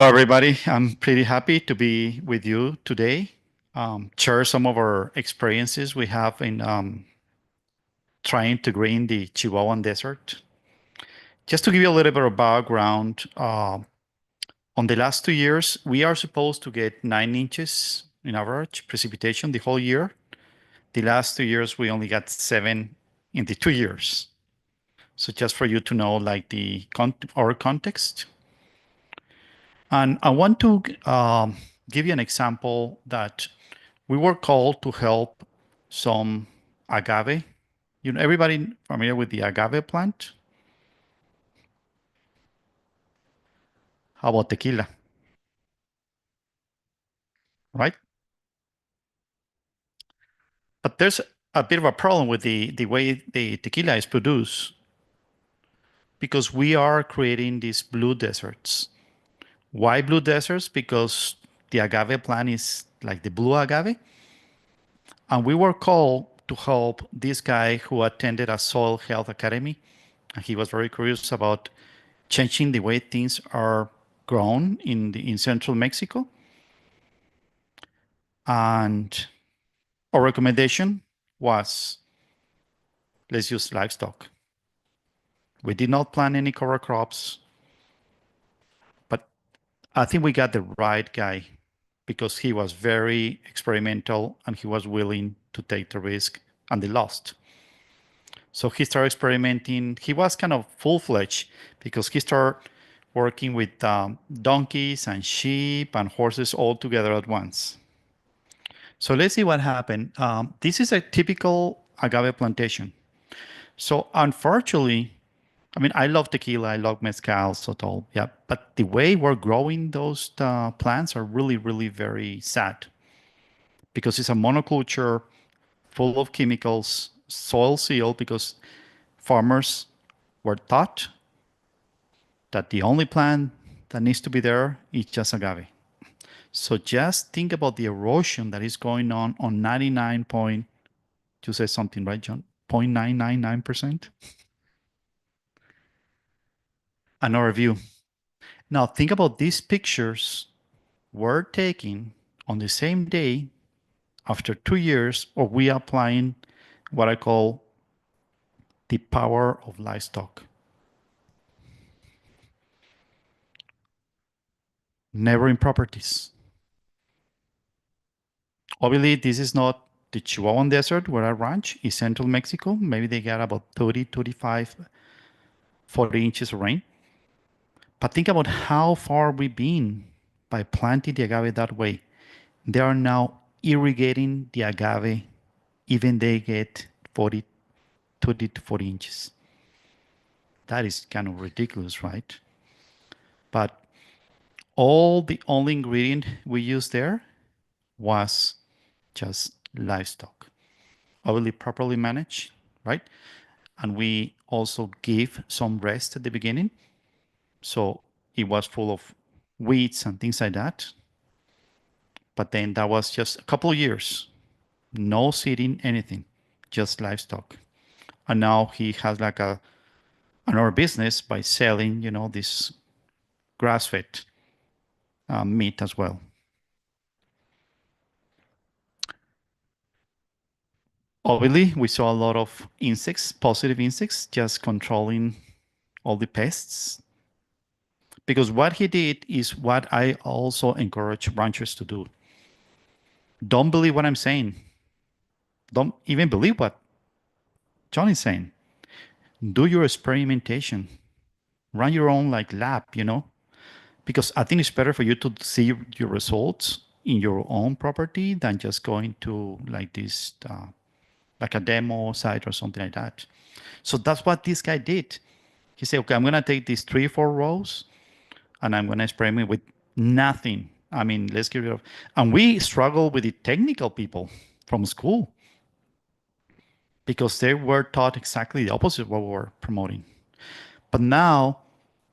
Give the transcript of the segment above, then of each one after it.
Hello, everybody. I'm pretty happy to be with you today. Share some of our experiences we have in trying to green the Chihuahuan Desert. Just to give you a little bit of background, on the last 2 years, we are supposed to get 9 inches in average precipitation the whole year. The last 2 years, we only got 7 in the 2 years. So just for you to know, like our context. And I want to give you an example that we were called to help some agave. You know, everybody familiar with the agave plant? How about tequila, right? But there's a bit of a problem with the way the tequila is produced because we are creating these blue deserts. Why blue deserts? Because the agave plant is like the blue agave. And we were called to help this guy who attended a soil health academy. And he was very curious about changing the way things are grown in central Mexico. And our recommendation was let's use livestock. We did not plant any cover crops, but I think we got the right guy because he was very experimental and he was willing to take the risk, and they lost. So he started experimenting. He was kind of full-fledged because he started working with donkeys and sheep and horses all together at once. So let's see what happened. This is a typical agave plantation. So unfortunately, I mean, I love tequila, I love mezcal, sotol, yeah. But the way we're growing those plants are really, really very sad because it's a monoculture full of chemicals, soil sealed, because farmers were taught that the only plant that needs to be there is just agave. So just think about the erosion that is going on 99 point, you say something, right, John? 0.999%. Another view. Now think about these pictures were taken on the same day after 2 years of we applying what I call the power of livestock. Neighboring properties. Obviously, this is not the Chihuahuan Desert where I ranch is central Mexico. Maybe they get about 30, 35, 40 inches of rain. But think about how far we've been by planting the agave that way. They are now irrigating the agave, even they get 40, 30 to 40 inches. That is kind of ridiculous, right? But the only ingredient we used there was just livestock. Obviously properly managed, right? And we also give some rest at the beginning. So it was full of weeds and things like that. But then that was just a couple of years, no seeding, anything, just livestock. And now he has like another business by selling, this grass-fed meat as well. Obviously, we saw a lot of insects, positive insects, just controlling all the pests. Because what he did is what I also encourage ranchers to do. Don't believe what I'm saying. Don't even believe what John is saying. Do your experimentation. Run your own like lab, because I think it's better for you to see your results in your own property than just going to like this, like a demo site or something like that. So that's what this guy did. He said, okay, I'm going to take these 3-4 rows and I'm going to experiment with nothing. I mean, let's get rid of, and we struggle with the technical people from school because they were taught exactly the opposite of what we were promoting. But now,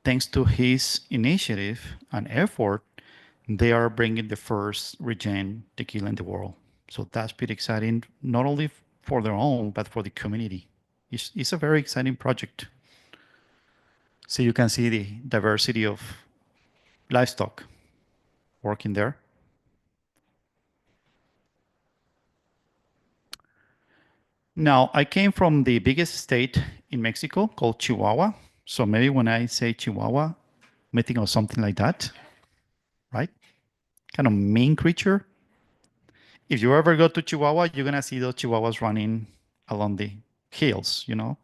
thanks to his initiative and effort, they are bringing the first regen tequila in the world. So that's pretty exciting, not only for their own, but for the community. It's a very exciting project. So you can see the diversity of livestock. working there. Now, I came from the biggest state in Mexico called Chihuahua. So maybe when I say Chihuahua, may think of something like that, right? Kind of mean creature. If you ever go to Chihuahua, you're gonna see those Chihuahuas running along the hills, you know.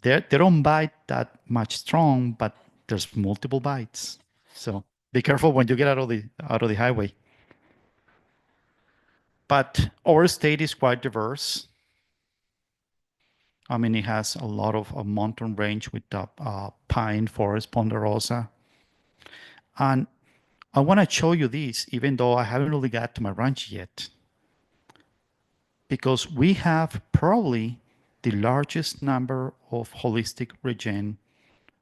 They don't bite that much strong, but there's multiple bites. So be careful when you get out of the highway. But our state is quite diverse. I mean, it has a lot of a mountain range with pine forest, ponderosa. And I want to show you this, even though I haven't really got to my ranch yet, because we have probably the largest number of holistic regen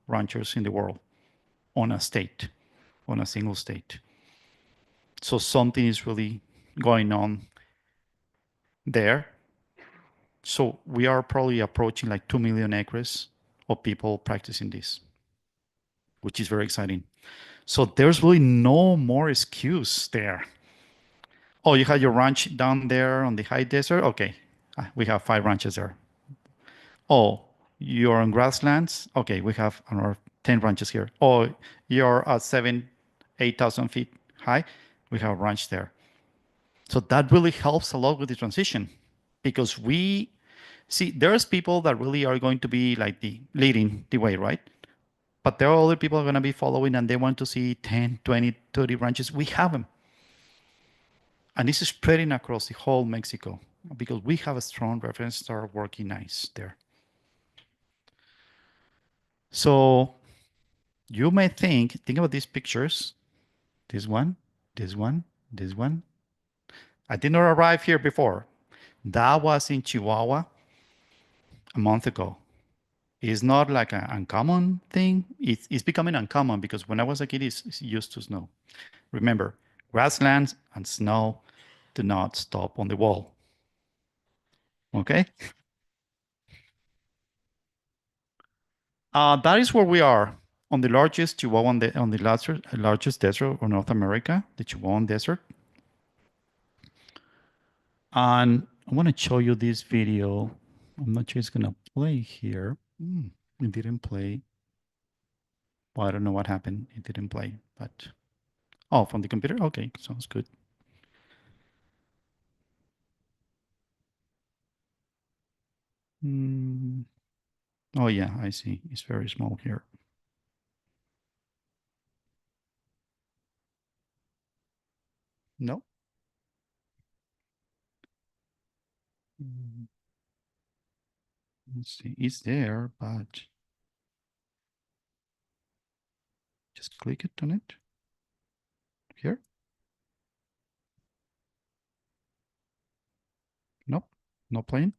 ranchers in the world on a state, on a single state. So something is really going on there. So we are probably approaching like 2 million acres of people practicing this, which is very exciting. So there's really no more excuse there. Oh, you had your ranch down there on the high desert? Okay, we have 5 ranches there. Oh, you're on grasslands? Okay, we have another 10 ranches here. Oh, you're at 8,000 feet high? We have a ranch there. So that really helps a lot with the transition because we see there's people that really are going to be like the leading the way, right? But there are other people who are going to be following and they want to see 10, 20, 30 ranches. We have them. And this is spreading across the whole Mexico because we have a strong reference start working nice there. So you may think about these pictures, this one, this one, this one. I did not arrive here before. That was in Chihuahua a month ago. It's not like an uncommon thing. It's becoming uncommon because when I was a kid, it's used to snow. Remember, grasslands and snow do not stop on the wall. Okay? That is where we are on the largest Chihuahuan, on the largest desert of North America, the Chihuahuan Desert. And I want to show you this video. I'm not sure it's going to play here. It didn't play. Well, I don't know what happened. It didn't play, but oh, from the computer? Okay, sounds good. Oh yeah, I see. It's very small here. No. Mm, Let's see. It's there, but just click it on it. Here. Nope. No playing.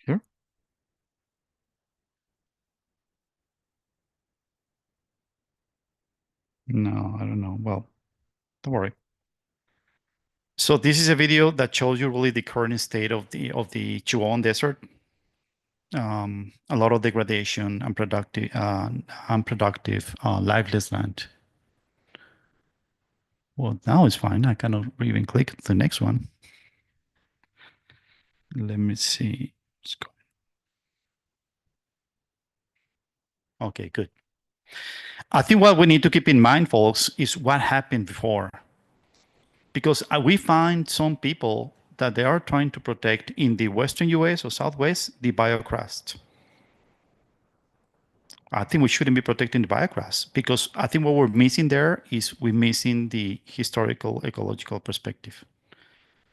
Here. No, I don't know. Well, don't worry. So this is a video that shows you really the current state of the Chihuahuan Desert. A lot of degradation, unproductive, lifeless land. Well, now it's fine. I cannot even click the next one. Let me see. Let's go. Okay, good. I think what we need to keep in mind, folks, is what happened before. Because we find some people that they are trying to protect in the Western US or Southwest, the biocrust. I think we shouldn't be protecting the biocrust because I think what we're missing there is we're missing the historical ecological perspective.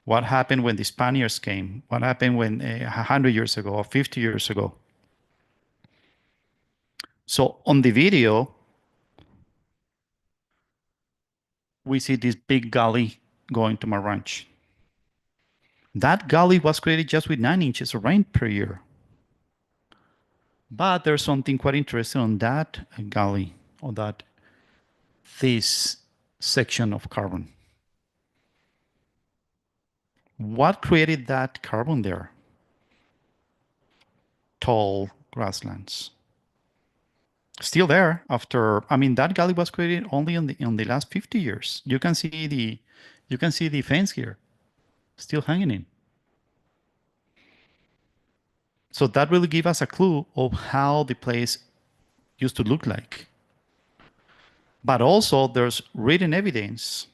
What happened when the Spaniards came? What happened when 100 years ago or 50 years ago? So on the video, we see this big gully going to my ranch. That gully was created just with 9 inches of rain per year. But there's something quite interesting on that gully, on this section of carbon. What created that carbon there? tall grasslands. Still there after, I mean, that gully was created only in the last 50 years. You can see the fence here, still hanging in. So that really gives us a clue of how the place used to look like. But also there's written evidence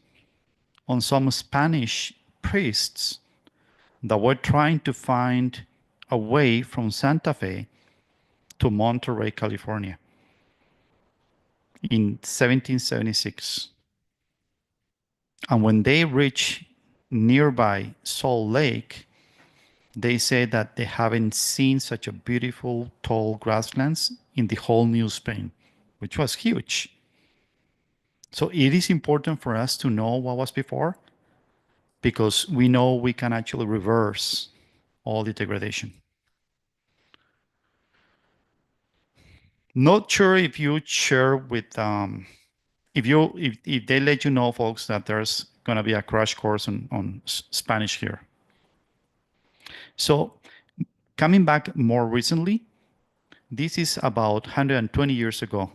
on some Spanish priests that were trying to find a way from Santa Fe to Monterey, California in 1776. And when they reach nearby Salt Lake, they say that they haven't seen such a beautiful tall grasslands in the whole New Spain, which was huge. So it is important for us to know what was before, because we know we can actually reverse all the degradation. Not sure if you share with if they let you know, folks, that there's going to be a crash course on Spanish here. So coming back more recently, this is about 120 years ago.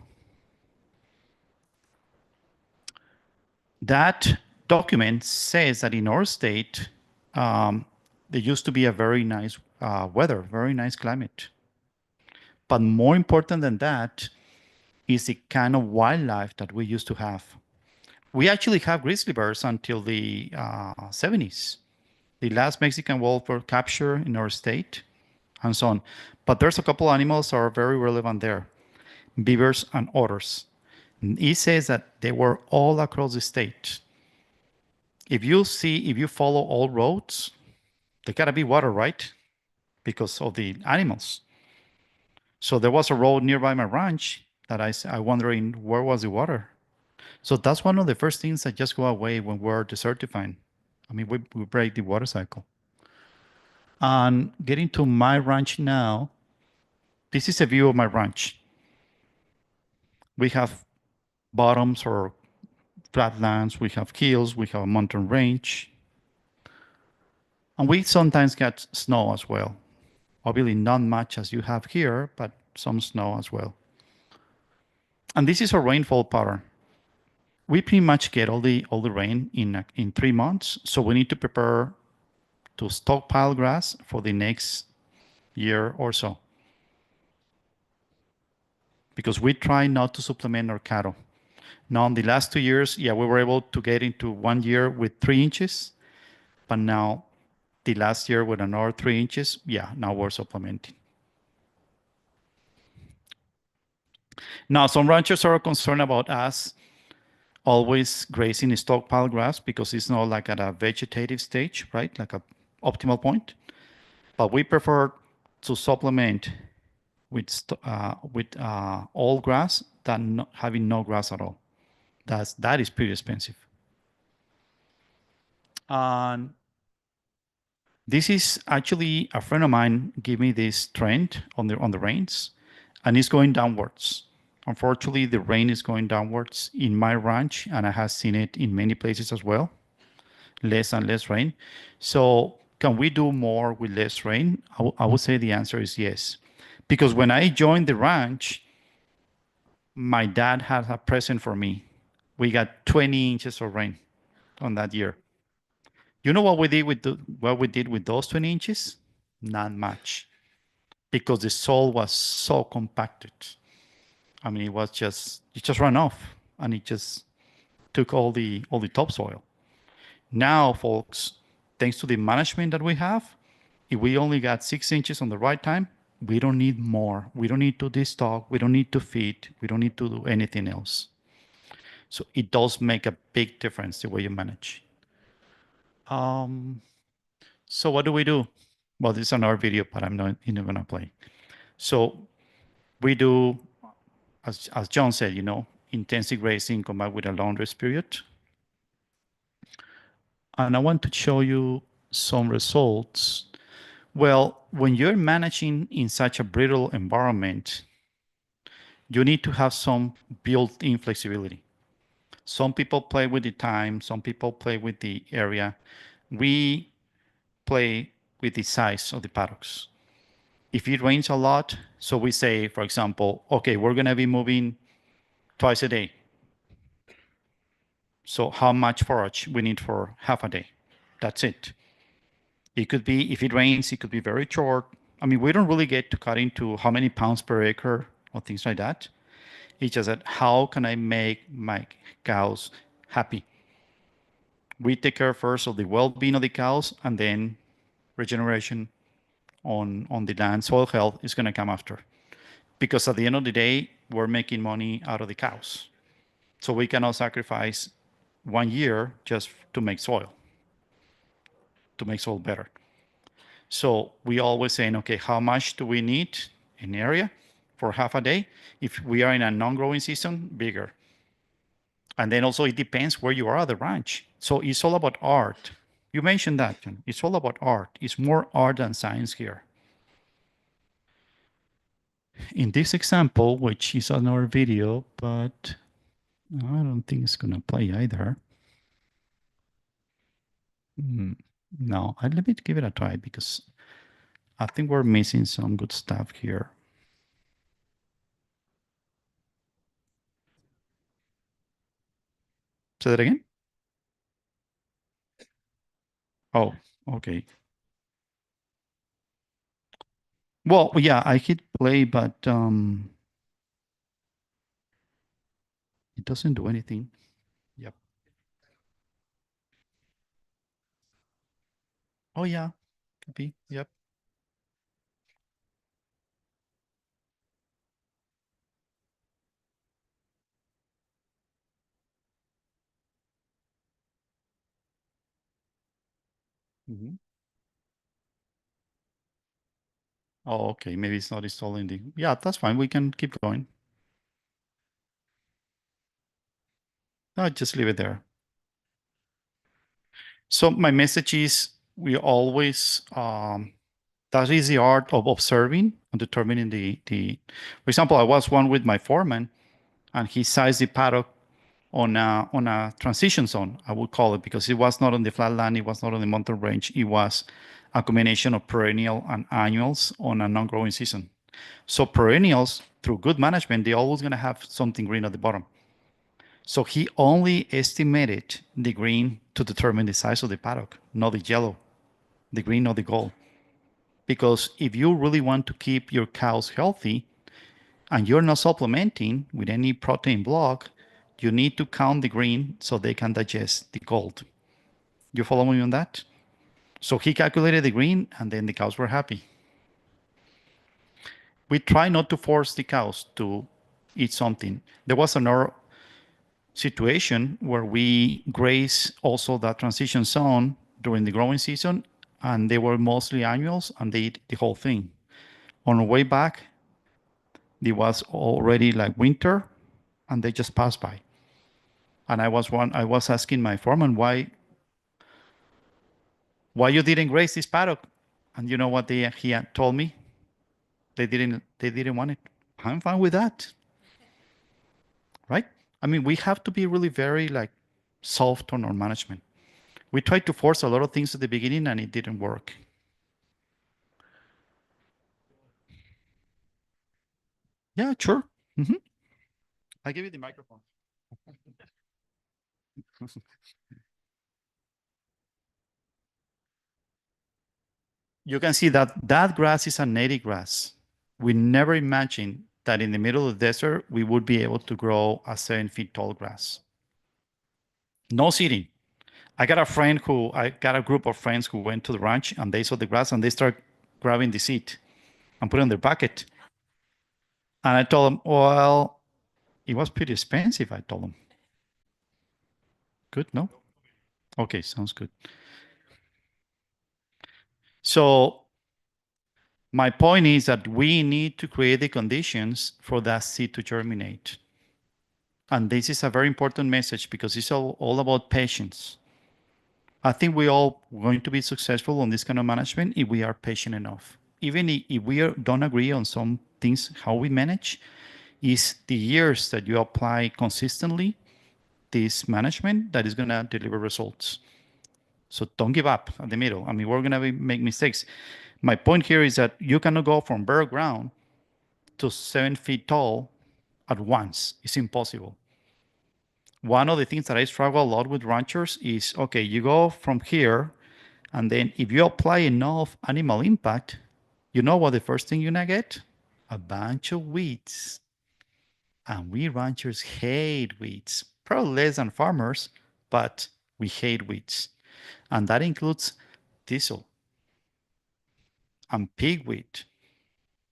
That document says that in our state, there used to be a very nice weather, very nice climate. But more important than that is the kind of wildlife that we used to have. We actually have grizzly bears until the 70s. The last Mexican wolf were captured in our state, and so on. But there's a couple animals that are very relevant there, beavers and otters. And it says that they were all across the state. If you follow all roads, there gotta be water, right? Because of the animals. So there was a road nearby my ranch that I wondering where was the water. So that's one of the first things that just go away when we're desertifying. I mean, we break the water cycle. And getting to my ranch now, this is a view of my ranch. We have bottoms or flatlands, we have hills, we have a mountain range. And we sometimes get snow as well. Obviously not much as you have here, but some snow as well. And this is a rainfall pattern. We pretty much get all the rain in 3 months, so we need to prepare to stockpile grass for the next year or so. Because we try not to supplement our cattle. Now, in the last 2 years, yeah, we were able to get into 1 year with 3 inches, but now the last year with another 3 inches, yeah, now we're supplementing. Now, some ranchers are concerned about us always grazing stockpile grass because it's not like at a vegetative stage, right? Like a optimal point. But we prefer to supplement with all grass than having no grass at all. That is pretty expensive. And this is actually a friend of mine gave me this trend on the rains, and it's going downwards. Unfortunately, the rain is going downwards in my ranch, and I have seen it in many places as well. Less and less rain. So can we do more with less rain? I would say the answer is yes. Because when I joined the ranch, my dad had a present for me. We got 20 inches of rain on that year. You know what we did with those 20 inches? Not much, because the soil was so compacted. I mean, it just ran off, and it just took all the topsoil. Now, folks, thanks to the management that we have, if we only got 6 inches on the right time, we don't need more. We don't need to destock. We don't need to feed. We don't need to do anything else. So it does make a big difference the way you manage. So what do we do? Well, this is another video, but I'm not even gonna play. So we do, as Jon said, intensive grazing combined with a long rest period. And I want to show you some results. Well, when you're managing in such a brittle environment, you need to have some built-in flexibility. Some people play with the time, some people play with the area. We play with the size of the paddocks. If it rains a lot, so we say, for example, okay, we're going to be moving twice a day. So how much forage we need for half a day? That's it. It could be, if it rains, it could be very short. I mean, we don't really get to cut into how many pounds per acre or things like that. It's just that how can I make my cows happy? We take care first of the well-being of the cows, and then regeneration on the land, soil health is going to come after. Because at the end of the day, we're making money out of the cows. So we cannot sacrifice 1 year just to make soil better. So we always saying, okay, how much do we need in area for half a day? If we are in a non-growing season, bigger. And then also it depends where you are at the ranch. So it's all about art. You mentioned that, Jon. It's all about art. It's more art than science here. In this example, which is another video, but I don't think it's going to play either. No, let me give it a try because I think we're missing some good stuff here. Say that again? Oh, okay. Well, yeah, I hit play, but it doesn't do anything. Yep. Oh, yeah, could be. Yep. Mhm. Oh, okay. Maybe it's not installing the. Yeah, that's fine. We can keep going. No, just leave it there. So my message is we always that is the art of observing and determining for example, I was one with my foreman and he sized the paddock on a transition zone, I would call it, because it was not on the flat land, it was not on the mountain range, it was a combination of perennial and annuals on a non-growing season. So perennials, through good management, they're always going to have something green at the bottom. So he only estimated the green to determine the size of the paddock, not the yellow, the green, or the gold. Because if you really want to keep your cows healthy and you're not supplementing with any protein block, you need to count the green so they can digest the gold. You follow me on that? So he calculated the green and then the cows were happy. We try not to force the cows to eat something. There was another situation where we graze also that transition zone during the growing season, and they were mostly annuals and they eat the whole thing. On the way back, it was already like winter and they just passed by. And I was asking my foreman why you didn't graze this paddock? And you know what he had told me? They didn't want it. I'm fine with that. Right? I mean, we have to be really very like soft on our management. We tried to force a lot of things at the beginning and it didn't work. Yeah, sure. Mm-hmm. I give you the microphone. You can see that that grass is a native grass. We never imagined that in the middle of the desert, we would be able to grow a 7 feet tall grass. No seeding. I got a group of friends who went to the ranch and they saw the grass and they start grabbing the seed and put it in their bucket. And I told them, well, it was pretty expensive. I told them. Good, no? Okay, sounds good. So my point is that we need to create the conditions for that seed to germinate. And this is a very important message because it's all about patience. I think we all going to be successful on this kind of management if we are patient enough. Even if don't agree on some things, how we manage, is the years that you apply consistently this management that is going to deliver results. So don't give up at the middle. I mean, we're going to make mistakes. My point here is that you cannot go from bare ground to 7 feet tall at once. It's impossible. One of the things that I struggle a lot with ranchers is, okay, you go from here, and then if you apply enough animal impact, you know what the first thing you're gonna get? A bunch of weeds. And we ranchers hate weeds, probably less than farmers, but we hate weeds. And that includes thistle and pigweed.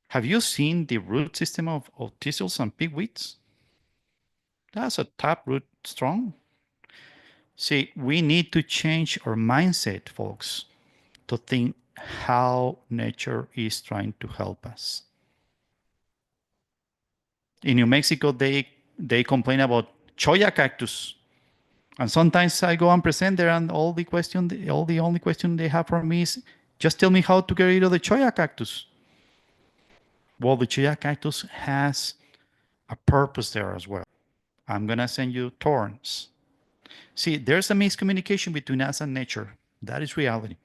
Have you seen the root system of thistles and pigweeds? That's a taproot strong. See, we need to change our mindset, folks, to think how nature is trying to help us. In New Mexico, they complain about cholla cactus. And sometimes I go and present there, and the only question they have for me is, just tell me how to get rid of the cholla cactus. Well, the cholla cactus has a purpose there as well. I'm gonna send you thorns. See, there's a miscommunication between us and nature. That is reality.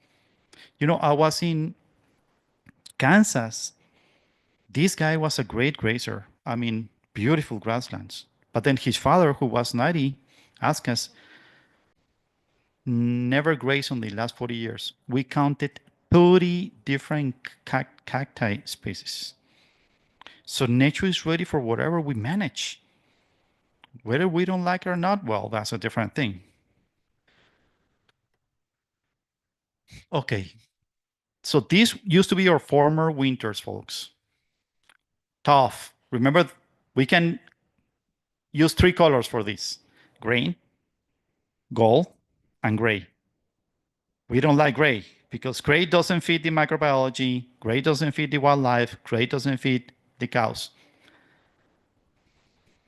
You know, I was in Kansas. This guy was a great grazer. I mean, beautiful grasslands. But then his father, who was 90, asked us, never grazed on the last 40 years. We counted 30 different cacti species. So nature is ready for whatever we manage. Whether we don't like it or not, well, that's a different thing. Okay. So these used to be our former winters, folks. Tough. Remember, we can use 3 colors for this: green, gold, and gray. We don't like gray because gray doesn't fit the microbiology, gray doesn't fit the wildlife, gray doesn't fit the cows.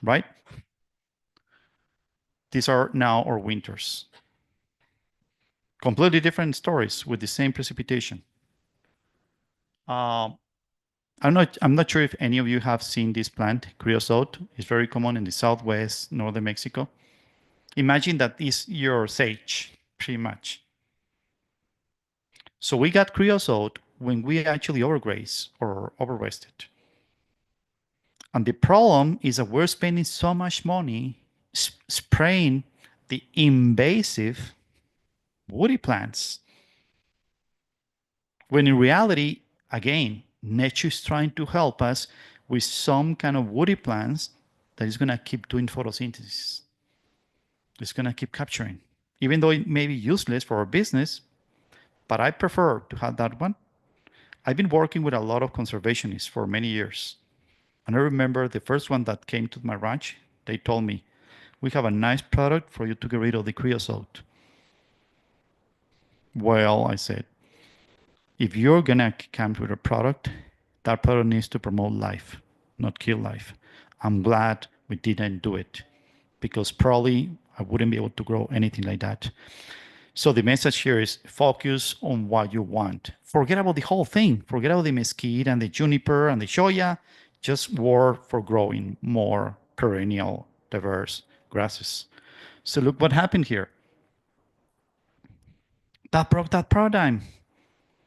Right? These are now our winters. Completely different stories with the same precipitation. I'm not sure if any of you have seen this plant, creosote. It's very common in the southwest, northern Mexico. Imagine that is your sage, pretty much. So we got creosote when we actually overgraze or overrested. And the problem is that we're spending so much money spraying the invasive woody plants, when in reality, again, nature is trying to help us with some kind of woody plants that is going to keep doing photosynthesis. It's going to keep capturing, even though it may be useless for our business, but I prefer to have that one. I've been working with a lot of conservationists for many years. And I remember the first one that came to my ranch, they told me, we have a nice product for you to get rid of the creosote. Well, I said, if you're going to come with a product, that product needs to promote life, not kill life. I'm glad we didn't do it because probably I wouldn't be able to grow anything like that. So the message here is focus on what you want. Forget about the whole thing. Forget about the mesquite and the juniper and the shoya. Just work for growing more perennial, diverse grasses. So look what happened here. That broke that paradigm.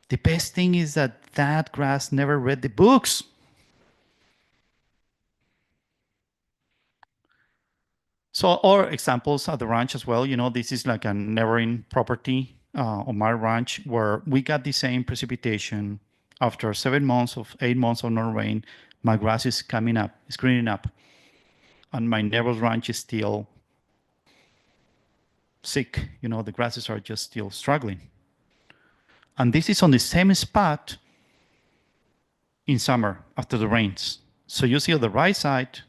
The best thing is that that grass never read the books. So, or examples at the ranch as well. You know, this is like a neighboring property on my ranch where we got the same precipitation. After 7 months of 8 months of no rain, my grass is coming up, it's greening up. And my neighbor's ranch is still sick. You know, the grasses are just still struggling. And this is on the same spot in summer after the rains. So you see on the right side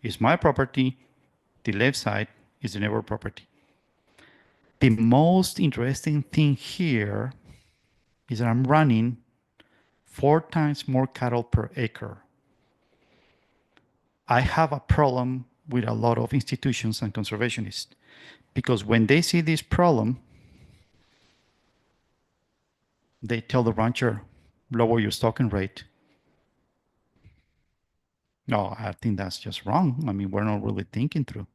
is my property, the left side is the neighbor property. The most interesting thing here is that I'm running 4 times more cattle per acre. I have a problem with a lot of institutions and conservationists because when they see this problem, they tell the rancher, lower your stocking rate. No, I think that's just wrong. I mean, we're not really thinking through.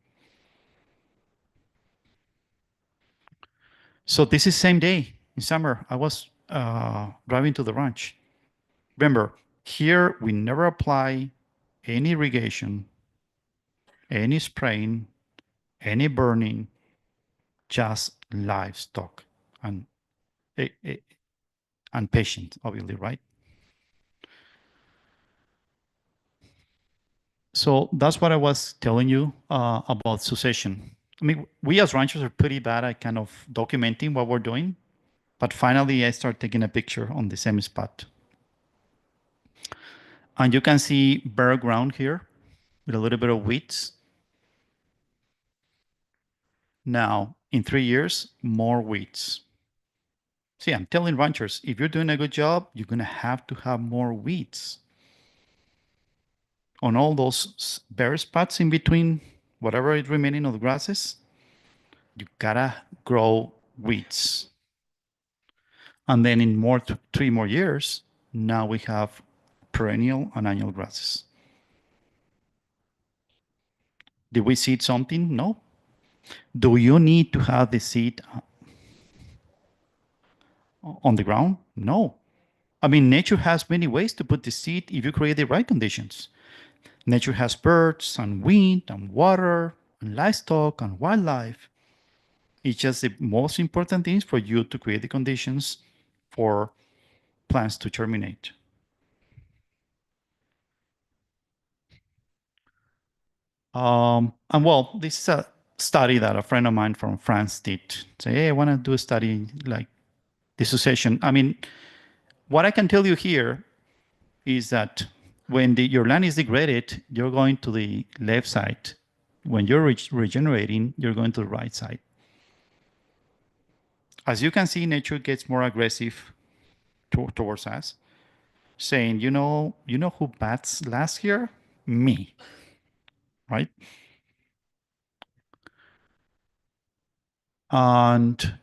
So this is same day in summer. driving to the ranch. Remember, here we never apply any irrigation, any spraying, any burning, just livestock and and patient, obviously, right? So that's what I was telling you about succession. I mean, we as ranchers are pretty bad at kind of documenting what we're doing, but finally I start taking a picture on the same spot. And you can see bare ground here with a little bit of weeds. Now, in 3 years, more weeds. See, I'm telling ranchers, if you're doing a good job, you're going to have more weeds. On all those bare spots in between, whatever is remaining of the grasses, you gotta grow weeds. And then in 3 more years, now we have perennial and annual grasses. Did we seed something? No. Do you need to have the seed on the ground? No. I mean, nature has many ways to put the seed if you create the right conditions. Nature has birds and wind and water and livestock and wildlife. It's just the most important thing is for you to create the conditions for plants to germinate. And well, this is a study that a friend of mine from France did. Say, hey, I want to do a study like the succession. I mean, what I can tell you here is that when your land is degraded, you're going to the left side. When you're regenerating, you're going to the right side. As you can see, nature gets more aggressive towards us, saying, you know who bats last year? Me, right? And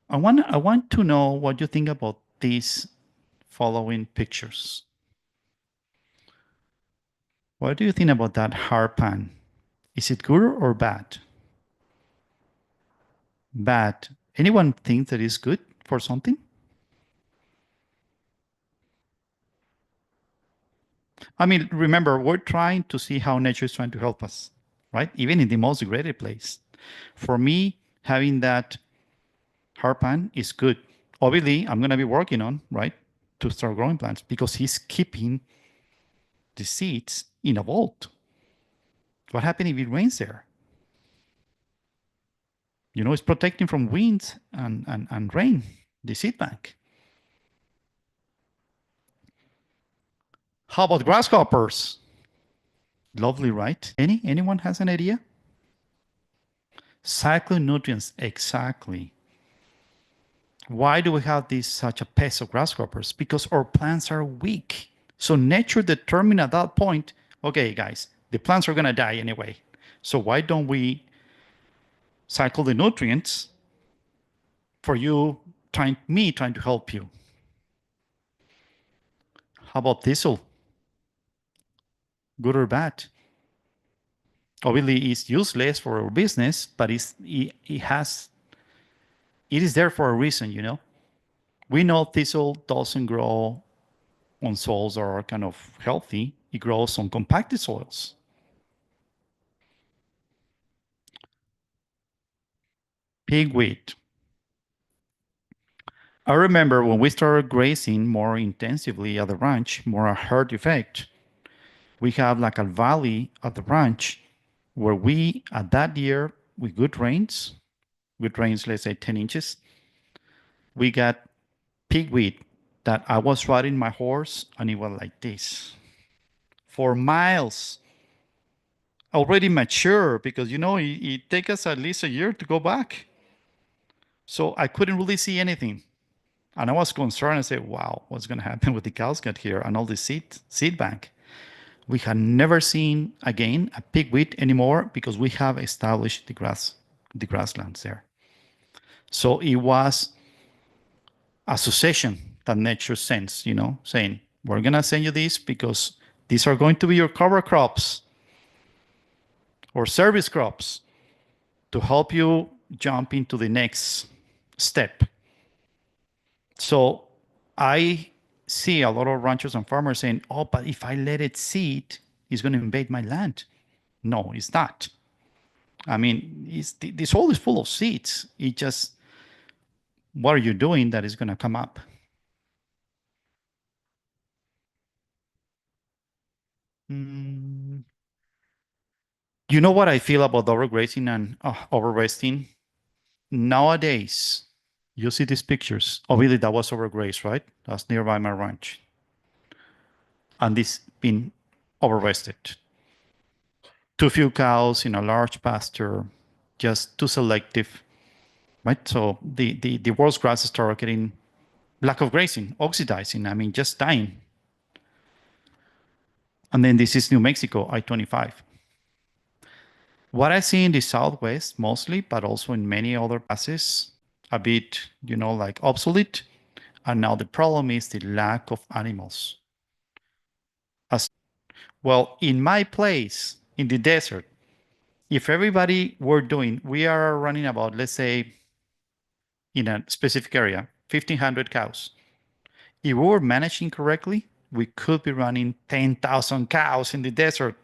I want to know what you think about these following pictures. What do you think about that hard pan? Is it good or bad? Bad. Anyone think that is good for something? I mean, remember, we're trying to see how nature is trying to help us, right? Even in the most degraded place. For me, having that hard pan is good. Obviously, I'm going to be working on, right, to start growing plants because he's keeping the seeds in a vault. What happens if it rains there? It's protecting from winds and rain, the seed bank. How about grasshoppers? Lovely, right? Anyone has an idea? Cycling nutrients, exactly. Why do we have such a pest of grasshoppers? Because our plants are weak. So nature determined at that point, okay, guys, the plants are going to die anyway. So why don't we cycle the nutrients for you, trying to help you? How about thistle? Good or bad? Obviously, it's useless for our business, but it is there for a reason. We know thistle doesn't grow on soils that are kind of healthy. It grows on compacted soils. Pigweed. I remember when we started grazing more intensively at the ranch, more a herd effect, we have like a valley at the ranch where we, at that year, with good rains, let's say 10 inches, we got pigweed that I was riding my horse and it was like this for miles. Already mature because it takes us at least a year to go back. So I couldn't really see anything. And I was concerned. I said, wow, what's going to happen with the cows got here and all the seed bank? We had never seen again a pigweed anymore because we have established the grasslands there. So it was a succession that nature sends, saying, we're going to send you this because these are going to be your cover crops or service crops to help you jump into the next step. So I see a lot of ranchers and farmers saying, oh, but if I let it seed, it's going to invade my land. No, it's not. I mean, the soil is full of seeds. It just, what are you doing that is going to come up? Mm, you know what I feel about overgrazing and overresting? Nowadays, you see these pictures. Obviously, that was overgrazed, right? That's nearby my ranch. And this been overrested. Too few cows in a large pasture, just too selective, right? So the world's grasses start getting lack of grazing, oxidizing, I mean, just dying. And then this is New Mexico, I-25. What I see in the Southwest mostly, but also in many other passes, a bit, like obsolete. And now the problem is the lack of animals. As well, in my place, in the desert, if everybody were doing, we are running about, let's say, in a specific area, 1,500 cows. If we were managing correctly, we could be running 10,000 cows in the desert.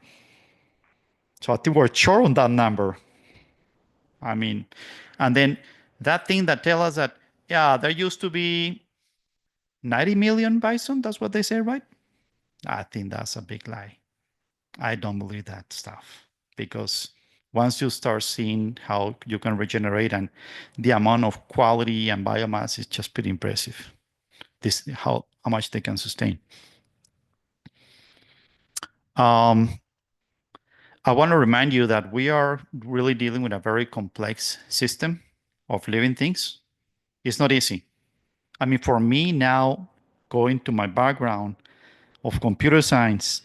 So I think we're short on that number. I mean, and then that thing that tell us that, yeah, there used to be 90 million bison. That's what they say, right? I think that's a big lie. I don't believe that stuff because once you start seeing how you can regenerate and the amount of quality and biomass is just pretty impressive. This how much they can sustain. Um, I want to remind you that we are really dealing with a very complex system of living things. It's not easy. I mean, for me now, going to my background of computer science,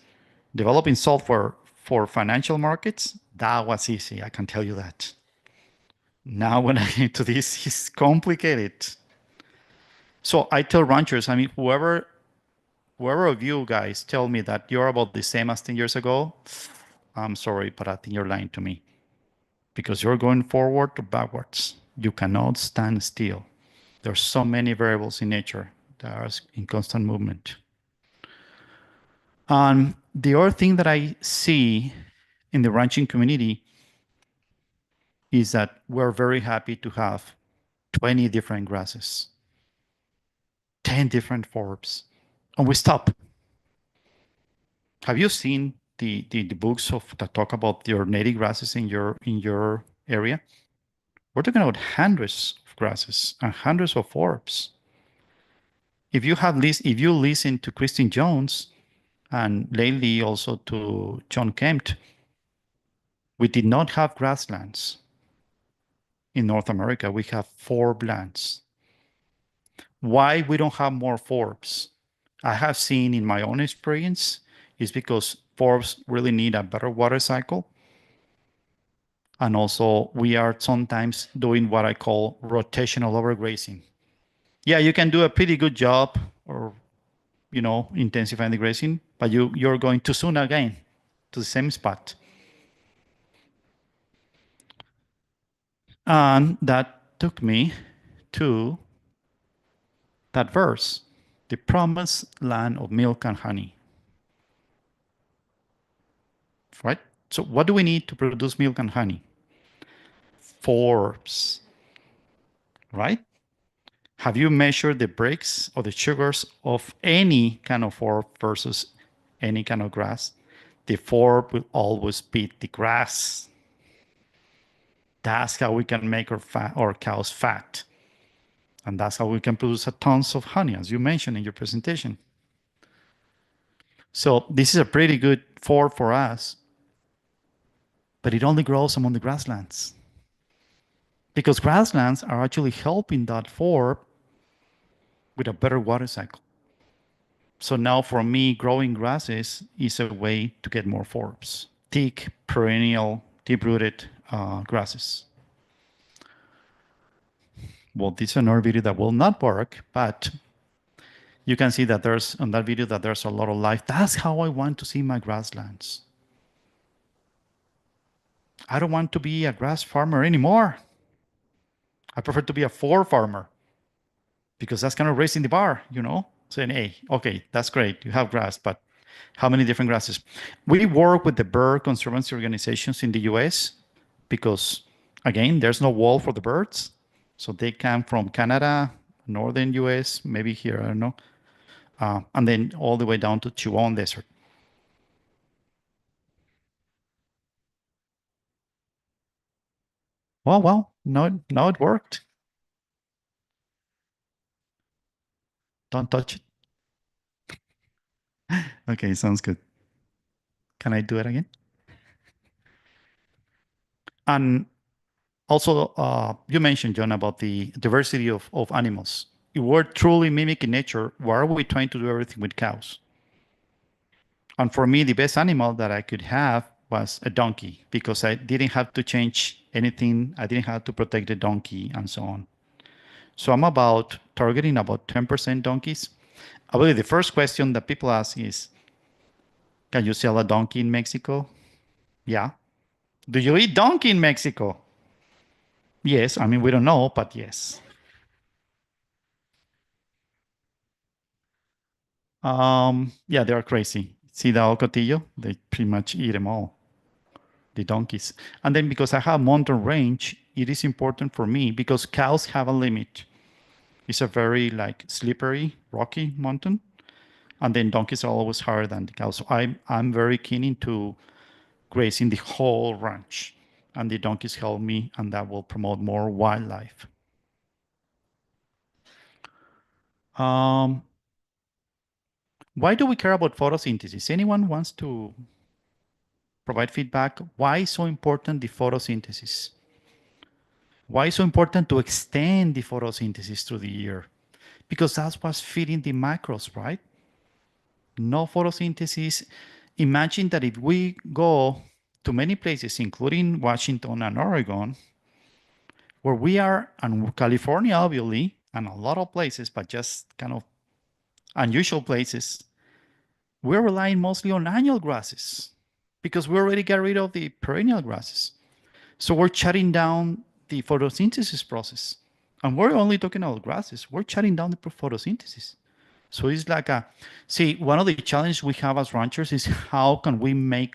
developing software for financial markets, that was easy. I can tell you that. Now, when I get into this, it's complicated. So I tell ranchers, I mean, whoever of you guys tell me that you're about the same as 10 years ago, I'm sorry, but I think you're lying to me because you're going forward or backwards. You cannot stand still. There's so many variables in nature that are in constant movement. The other thing that I see in the ranching community is that we're very happy to have 20 different grasses, 10 different forbs, and we stop. Have you seen the books that talk about your native grasses in your area? We're talking about hundreds of grasses and hundreds of forbs. If you listen to Christine Jones and lately also to John Kemp, we did not have grasslands in North America. We have forb lands. Why we don't have more forbs? I have seen in my own experience is because forbs really need a better water cycle. And also we are sometimes doing what I call rotational overgrazing. Yeah, you can do a pretty good job or, intensifying the grazing, but you're going too soon again to the same spot. And that took me to that verse, the promised land of milk and honey. Right? So what do we need to produce milk and honey? Forbs, right? Have you measured the breaks or the sugars of any kind of forb versus any kind of grass? The forb will always beat the grass. That's how we can make our cows fat. And that's how we can produce tons of honey, as you mentioned in your presentation. So this is a pretty good forb for us, but it only grows among the grasslands. Because grasslands are actually helping that forb with a better water cycle. So now for me, growing grasses is a way to get more forbs. Thick, perennial, deep-rooted grasses. Well, this is another video that will not work, but you can see that there's on that video that there's a lot of life. That's how I want to see my grasslands. I don't want to be a grass farmer anymore. I prefer to be a four farmer because that's kind of raising the bar, saying, hey, okay, that's great. You have grass, but how many different grasses? We work with the bird conservancy organizations in the US because, again, there's no wall for the birds. So they come from Canada, northern US, maybe here, I don't know, and then all the way down to Chihuahua Desert. Well, now it worked. Don't touch it. Okay, sounds good. Can I do it again? And also, you mentioned, John, about the diversity of animals. If we're truly mimicking nature, why are we trying to do everything with cows? And for me, the best animal that I could have was a donkey because I didn't have to change anything. I didn't have to protect the donkey and so on. So I'm about targeting about 10% donkeys. I believe the first question that people ask is, can you sell a donkey in Mexico? Yeah. Do you eat donkey in Mexico? Yes. I mean, we don't know, but yes. Yeah, they are crazy. See the Ocotillo? They pretty much eat them all, the donkeys. And then because I have mountain range, it is important for me because cows have a limit. It's a very like slippery, rocky mountain. And then donkeys are always higher than the cows. So I'm very keen into grazing the whole ranch. And the donkeys help me, and that will promote more wildlife. Um, why do we care about photosynthesis? Anyone wants to provide feedback? Why is so important the photosynthesis? Why is so important to extend the photosynthesis through the year? Because that's what's feeding the microbes, right? No photosynthesis. Imagine that if we go to many places, including Washington and Oregon, where we are, and California, obviously, and a lot of places, but just kind of unusual places, we're relying mostly on annual grasses because we already got rid of the perennial grasses. So we're shutting down the photosynthesis process. And we're only talking about grasses. We're shutting down the photosynthesis. So it's like see, one of the challenges we have as ranchers is how can we make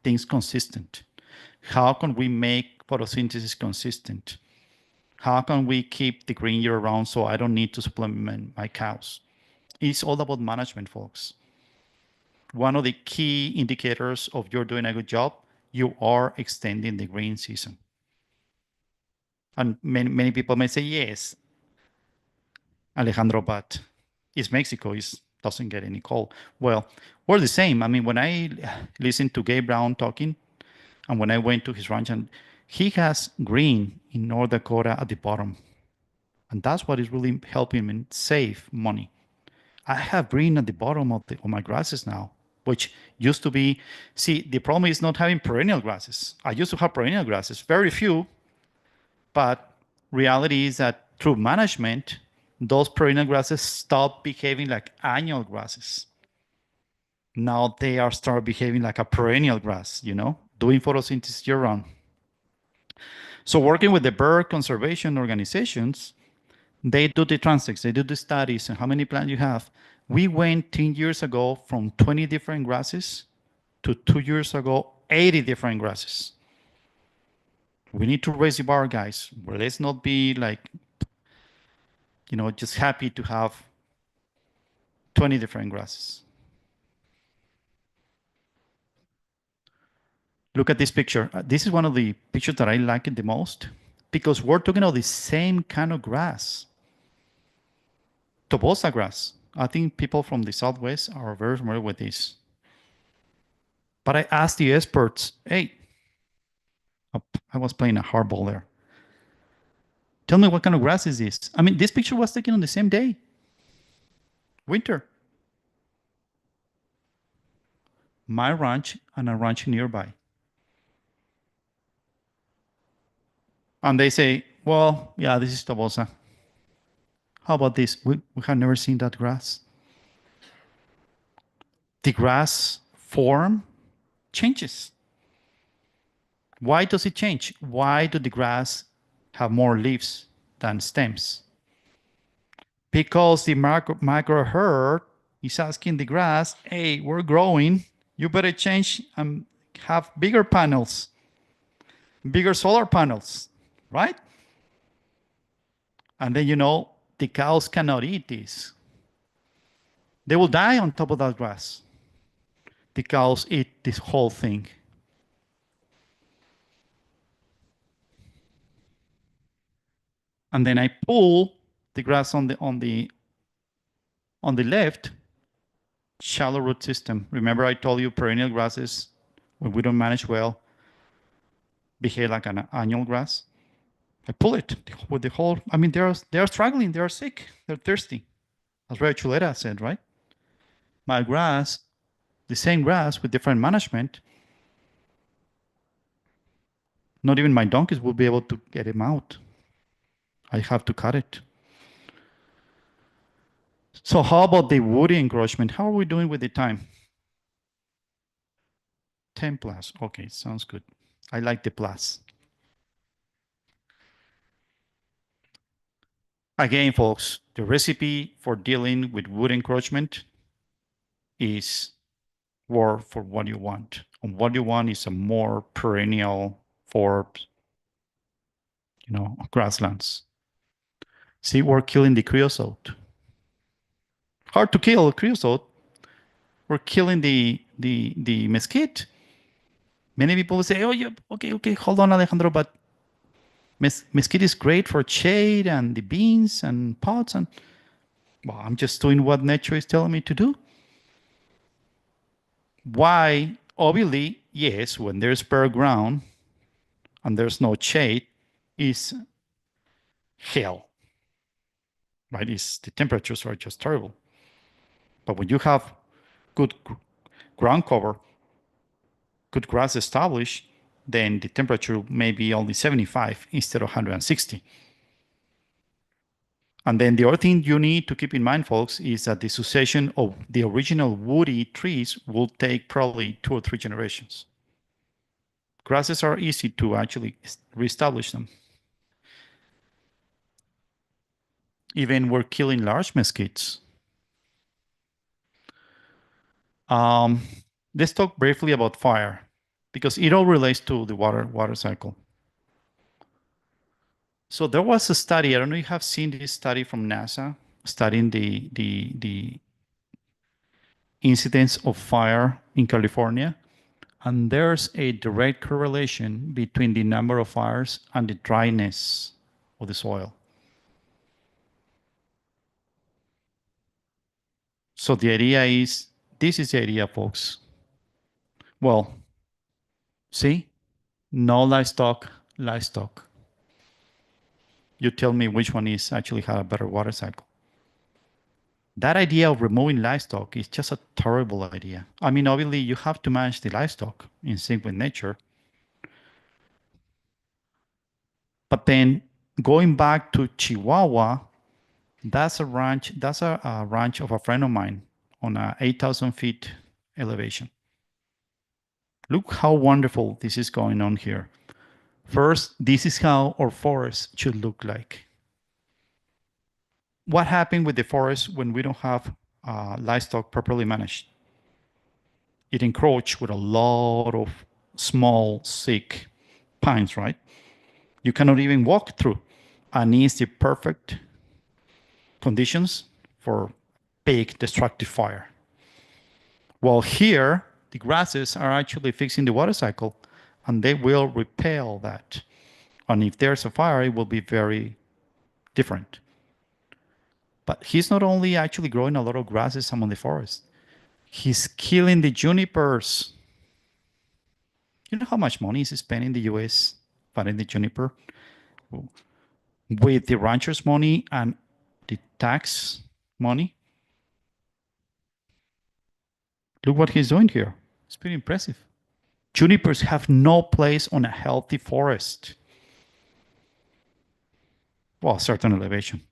things consistent? How can we make photosynthesis consistent? How can we keep the green year round so I don't need to supplement my cows? It's all about management, folks. One of the key indicators of you're doing a good job, you are extending the green season. And many people may say, yes, Alejandro, but it's Mexico, it doesn't get any cold. Well, we're the same. I mean, when I listened to Gabe Brown talking, and when I went to his ranch, and he has green in North Dakota at the bottom. And that's what is really helping me save money. I have green at the bottom of my grasses now, which used to be, see, the problem is not having perennial grasses. I used to have perennial grasses, very few, but reality is that through management, those perennial grasses stop behaving like annual grasses. Now they are start behaving like a perennial grass, doing photosynthesis year round. So working with the bird conservation organizations, they do the transects, they do the studies and how many plants you have. We went 10 years ago from 20 different grasses to 2 years ago, 80 different grasses. We need to raise the bar, guys. Let's not be like, just happy to have 20 different grasses. Look at this picture. This is one of the pictures that I like it the most because we're talking about the same kind of grass. Tobosa grass. I think people from the Southwest are very familiar with this. But I asked the experts, hey, I was playing a hardball there. Tell me what kind of grass is this? I mean, this picture was taken on the same day, winter. My ranch and a ranch nearby. And they say, well, yeah, this is Tobosa. How about this? We have never seen that grass. The grass form changes. Why does it change? Why do the grass have more leaves? than stems. Because the macro herd is asking the grass, hey, we're growing, you better change and have bigger panels, bigger solar panels, right? And then, the cows cannot eat this. They will die on top of that grass. The cows eat this whole thing. And then I pull the grass on the left, shallow root system. Remember I told you perennial grasses, when we don't manage well, behave like an annual grass. I pull it with the whole. I mean, they're struggling. They're sick. They're thirsty. As Ray Chuleta said, right? My grass, the same grass with different management. Not even my donkeys will be able to get him out. I have to cut it. So how about the woody encroachment? How are we doing with the time? 10 plus. Okay, sounds good. I like the plus. Again, folks, the recipe for dealing with wood encroachment is work for what you want. And what you want is a more perennial forest, grasslands. See, we're killing the creosote. Hard to kill creosote. We're killing the mesquite. Many people will say, oh, yeah, okay, hold on, Alejandro, but mesquite is great for shade and the beans and pots. And well, I'm just doing what nature is telling me to do. Why? Obviously, yes, when there's bare ground and there's no shade, is hell, right? The temperatures are just terrible. But when you have good ground cover, good grass established, then the temperature may be only 75 instead of 160. And then the other thing you need to keep in mind, folks, is that the succession of the original woody trees will take probably 2 or 3 generations. Grasses are easy to actually reestablish them. Even we're killing large mesquites. Let's talk briefly about fire, because it all relates to the water cycle. So there was a study, I don't know if you have seen this study from NASA, studying the incidence of fire in California. And there's a direct correlation between the number of fires and the dryness of the soil. So the idea is, this is the idea, folks. Well, see, no livestock. You tell me which one is actually had a better water cycle. That idea of removing livestock is just a terrible idea. I mean, obviously, you have to manage the livestock in sync with nature. But then going back to Chihuahua, that's a ranch. That's a ranch of a friend of mine on a 8,000 feet elevation. Look how wonderful this is going on here. First, this is how our forest should look like. What happened with the forest when we don't have livestock properly managed? It encroached with a lot of small, sick pines, right? You cannot even walk through. And it's the perfect conditions for big destructive fire. While here, the grasses are actually fixing the water cycle, and they will repel that. And if there's a fire, it will be very different. But he's not only actually growing a lot of grasses among the forest, he's killing the junipers. You know how much money is spent in the US fighting the juniper? With the ranchers' money and the tax money? Look what he's doing here. It's pretty impressive. Junipers have no place on a healthy forest. Well, certain elevation.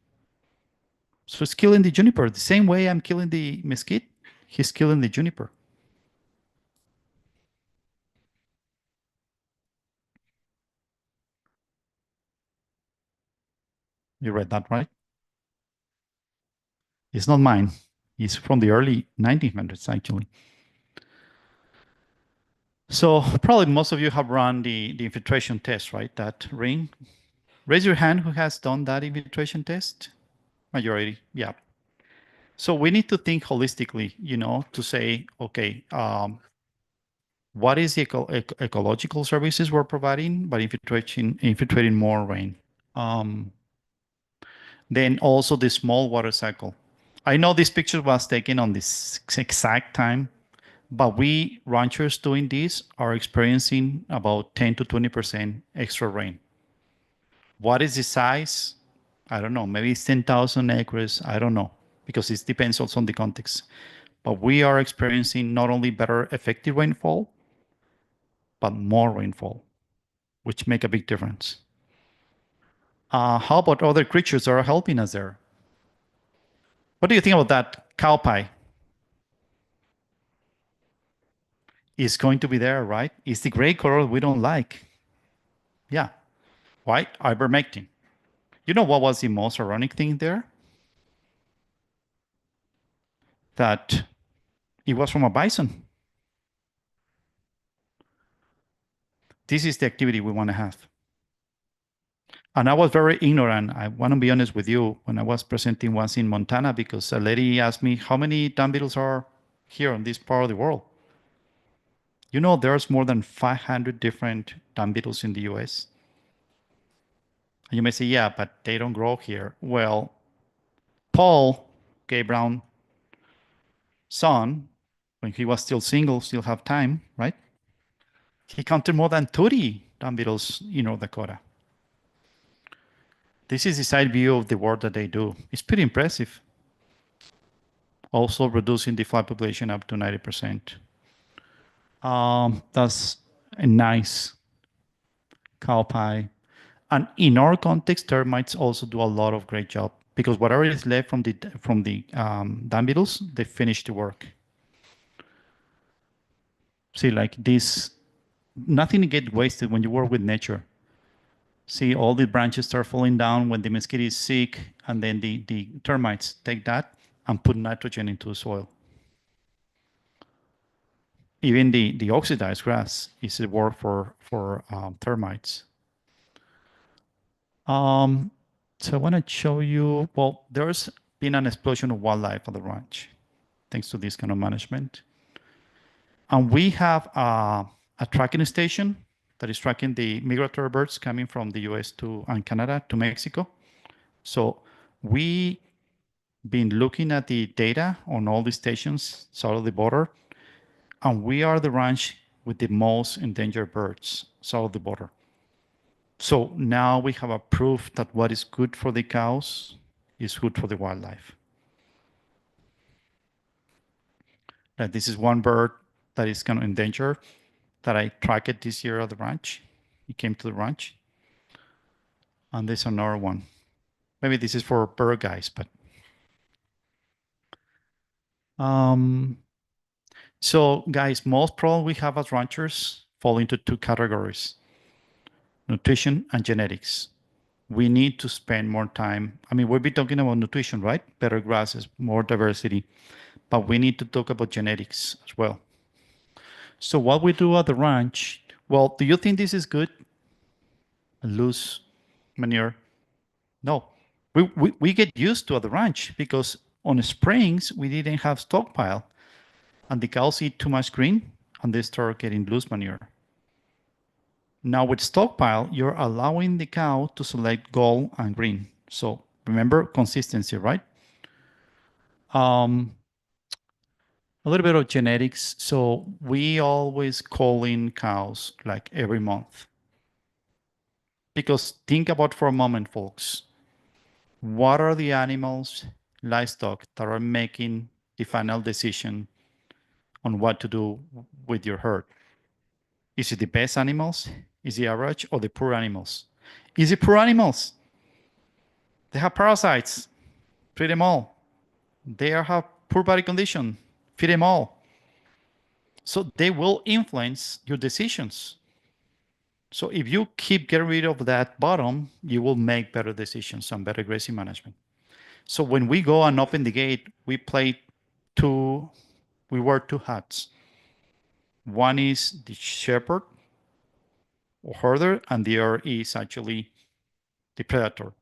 So it's killing the juniper. The same way I'm killing the mesquite, he's killing the juniper. You read that, right? It's not mine. It's from the early 1900s, actually. So probably most of you have run the infiltration test, right? That ring. Raise your hand who has done that infiltration test. Majority, yeah. So we need to think holistically, to say, okay, what is the ecological services we're providing by infiltrating more rain? Then also the small water cycle. I know this picture was taken on this exact time, but we ranchers doing this are experiencing about 10 to 20% extra rain. What is the size? I don't know. Maybe it's 10,000 acres. I don't know, because it depends also on the context. But we are experiencing not only better effective rainfall, but more rainfall, which make a big difference. How about other creatures that are helping us there? What do you think about that cow pie? It's going to be there, right? It's the gray color we don't like. Yeah. Why? Ivermectin. You know what was the most ironic thing there? That it was from a bison. This is the activity we want to have. And I was very ignorant. I want to be honest with you. When I was presenting once in Montana, because a lady asked me, how many dung beetles are here in this part of the world? You know, there's more than 500 different dung beetles in the US. And you may say, yeah, but they don't grow here. Well, Paul K. Brown son, when he was still single, still have time, right? He counted more than 30 dung beetles in North Dakota. This is the side view of the work that they do. It's pretty impressive. Also reducing the fly population up to 90%. That's a nice cow pie. And in our context, termites also do a lot of great job, because whatever is left from the dung beetles, they finish the work. See, like this, nothing gets wasted when you work with nature. See, all the branches start falling down when the mosquito is sick, and then the termites take that and put nitrogen into the soil. Even the oxidized grass is a work for termites. So I want to show you, well, there's been an explosion of wildlife on the ranch, thanks to this kind of management. And we have a tracking station that is tracking the migratory birds coming from the US and Canada to Mexico. So we been looking at the data on all the stations south of the border, and we are the ranch with the most endangered birds south of the border. So now we have a proof that what is good for the cows is good for the wildlife. That this is one bird that is kind of endangered that I tracked this year at the ranch. It came to the ranch. And there's another one. Maybe this is for bird guys, but so guys, most problem we have as ranchers fall into two categories: nutrition and genetics. We need to spend more time. I mean, we'll be talking about nutrition, right? Better grasses, more diversity, but we need to talk about genetics as well. So what we do at the ranch, well, do you think this is good? Loose manure? No. We get used to at the ranch, because on the springs, we didn't have stockpile, and the cows eat too much green and they start getting loose manure. Now with stockpile, you're allowing the cow to select gold and green. So remember consistency, right? A little bit of genetics. So we always call in cows like every month. Because think about for a moment, folks. What are the animals, livestock, that are making the final decision on what to do with your herd? Is it the best animals? Is it average, or the poor animals? Is it poor animals? They have parasites. Treat them all. They have poor body condition. Feed them all. So they will influence your decisions. So if you keep getting rid of that bottom, you will make better decisions and better grazing management. So when we go and open the gate, we wear two hats. One is the shepherd or herder, and the other is actually the predator.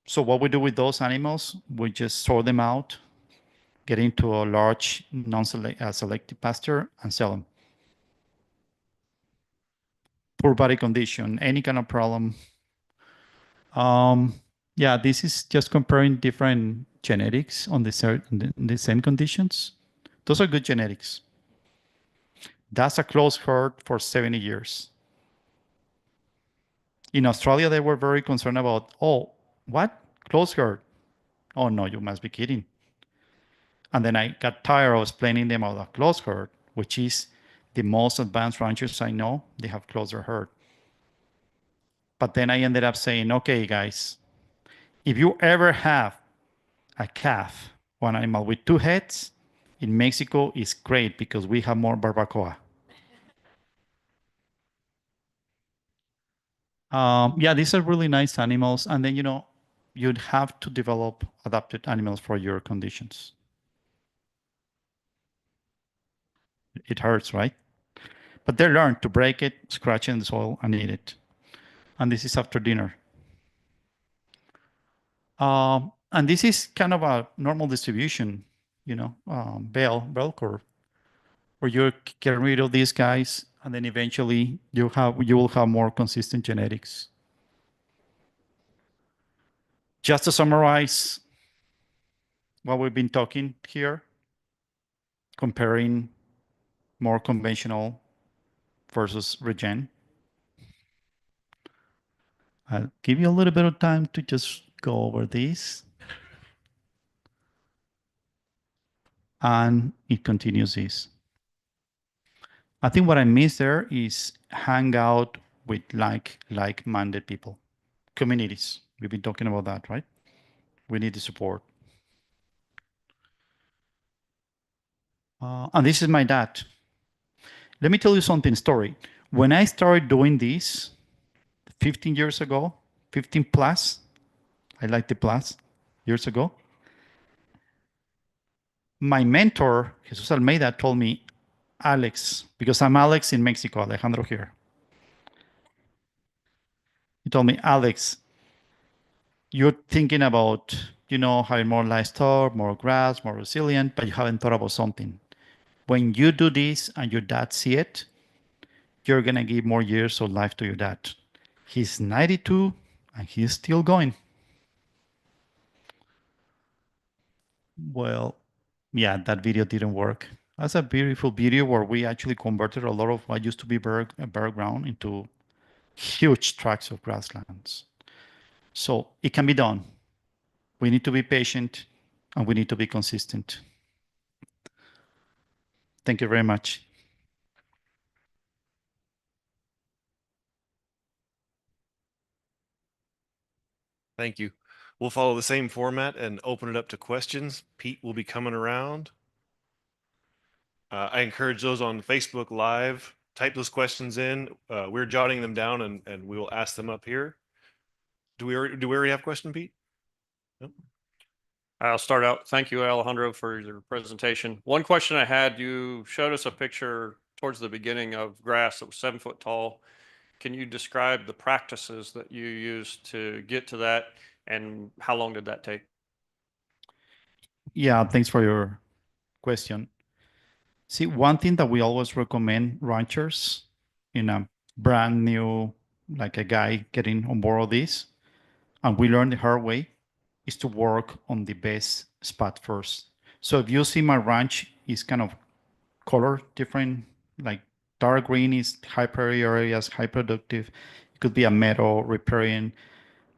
So what we do with those animals, we just sort them out, get into a large non-selective pasture and sell them. Poor body condition, any kind of problem. Yeah, this is just comparing different genetics on the same conditions. Those are good genetics. That's a closed herd for 70 years. In Australia, they were very concerned about, oh, what? Closed herd? Oh, no, you must be kidding. And then I got tired of explaining them about a closed herd, which is the most advanced ranchers I know, they have closed their herd. But then I ended up saying, okay, guys, if you ever have a calf or an animal with two heads, in Mexico is great because we have more barbacoa. Yeah, these are really nice animals. And then, you'd have to develop adapted animals for your conditions. It hurts, right? But they learn to break it, scratch it in the soil, and eat it. And this is after dinner. And this is kind of a normal distribution, bell curve, where you're getting rid of these guys, and then eventually you will have more consistent genetics. Just to summarize what we've been talking here, comparing more conventional versus regen. I'll give you a little bit of time to just go over this. And it continues this. I think what I missed there is hang out with like-minded people, communities. We've been talking about that, right? We need the support. And this is my dad. Let me tell you something story. When I started doing this 15 years ago, 15 plus, I like the plus, years ago, my mentor, Jesus Almeida, told me, Alex, because I'm Alex in Mexico, Alejandro here. He told me, Alex, you're thinking about, having more livestock, more grass, more resilient, but you haven't thought about something. When you do this and your dad see it, you're going to give more years of life to your dad. He's 92 and he's still going. Well, yeah, that video didn't work. That's a beautiful video where we actually converted a lot of what used to be bare ground into huge tracts of grasslands. So it can be done. We need to be patient and we need to be consistent. Thank you very much. Thank you. We'll follow the same format and open it up to questions. Pete will be coming around. I encourage those on Facebook Live, type those questions in. We're jotting them down and we will ask them up here. Do we already have a question, Pete? Nope. I'll start out. Thank you, Alejandro, for your presentation. One question I had, you showed us a picture towards the beginning of grass that was 7 foot tall. Can you describe the practices that you used to get to that, and how long did that take? Yeah, thanks for your question. See, one thing that we always recommend ranchers in a brand new, like a guy getting on board of this, and we learned the hard way, is to work on the best spot first. So if you see my ranch is kind of color different, like dark green is high priority areas, high productive. It could be a meadow, riparian.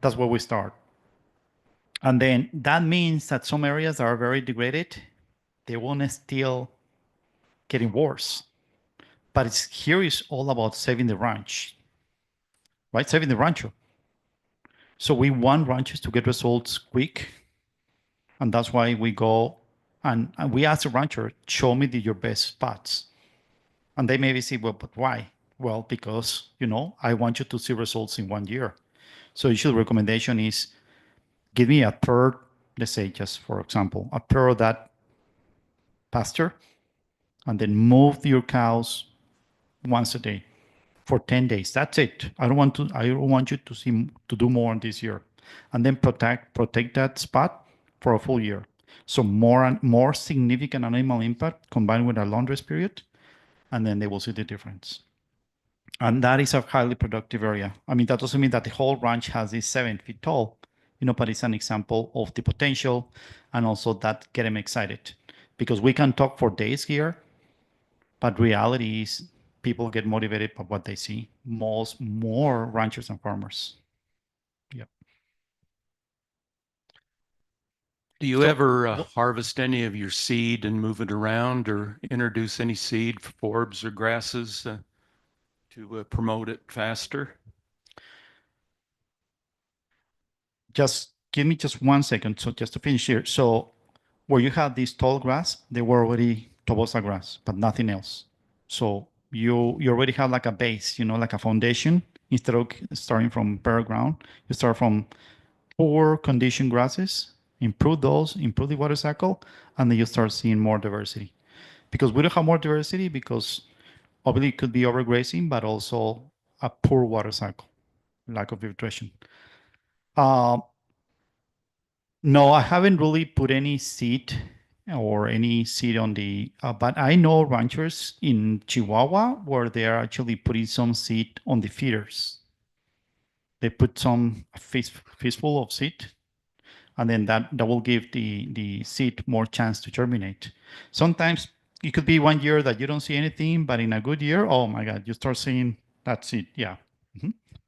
That's where we start. And then that means that some areas that are very degraded, they want to still getting worse. But here is all about saving the ranch, right? Saving the rancho. So we want ranchers to get results quick. And that's why we go and we ask the rancher, show me your best spots. And they maybe say, well, but why? Well, because, I want you to see results in 1 year. So usual recommendation is give me a third, let's say just for example, a third of that pasture, and then move your cows once a day for 10 days. That's it. I don't want you to do more this year. And then protect that spot for a full year. So more significant animal impact combined with a long rest period, and then they will see the difference. And that is a highly productive area. I mean, that doesn't mean that the whole ranch has this 7 feet tall, but it's an example of the potential, and also that get them excited, because we can talk for days here, but reality is people get motivated by what they see. More ranchers and farmers. Yeah. Do you So, ever harvest any of your seed and move it around, or introduce any seed, forbs or grasses to promote it faster? just give me just 1 second. So just to finish here. So where you have this tall grass, they were already tobosa grass, but nothing else. So you already have like a base, like a foundation. Instead of starting from bare ground, you start from poor condition grasses, improve those, improve the water cycle, and then you start seeing more diversity. Because we don't have more diversity because obviously it could be overgrazing, but also a poor water cycle, lack of filtration. No, I haven't really put any seed on the, but I know ranchers in Chihuahua where they are actually putting some seed on the feeders. They put some fistful of seed, and then that will give the seed more chance to germinate. Sometimes it could be 1 year that you don't see anything, but in a good year, oh my God, you start seeing that seed. Yeah.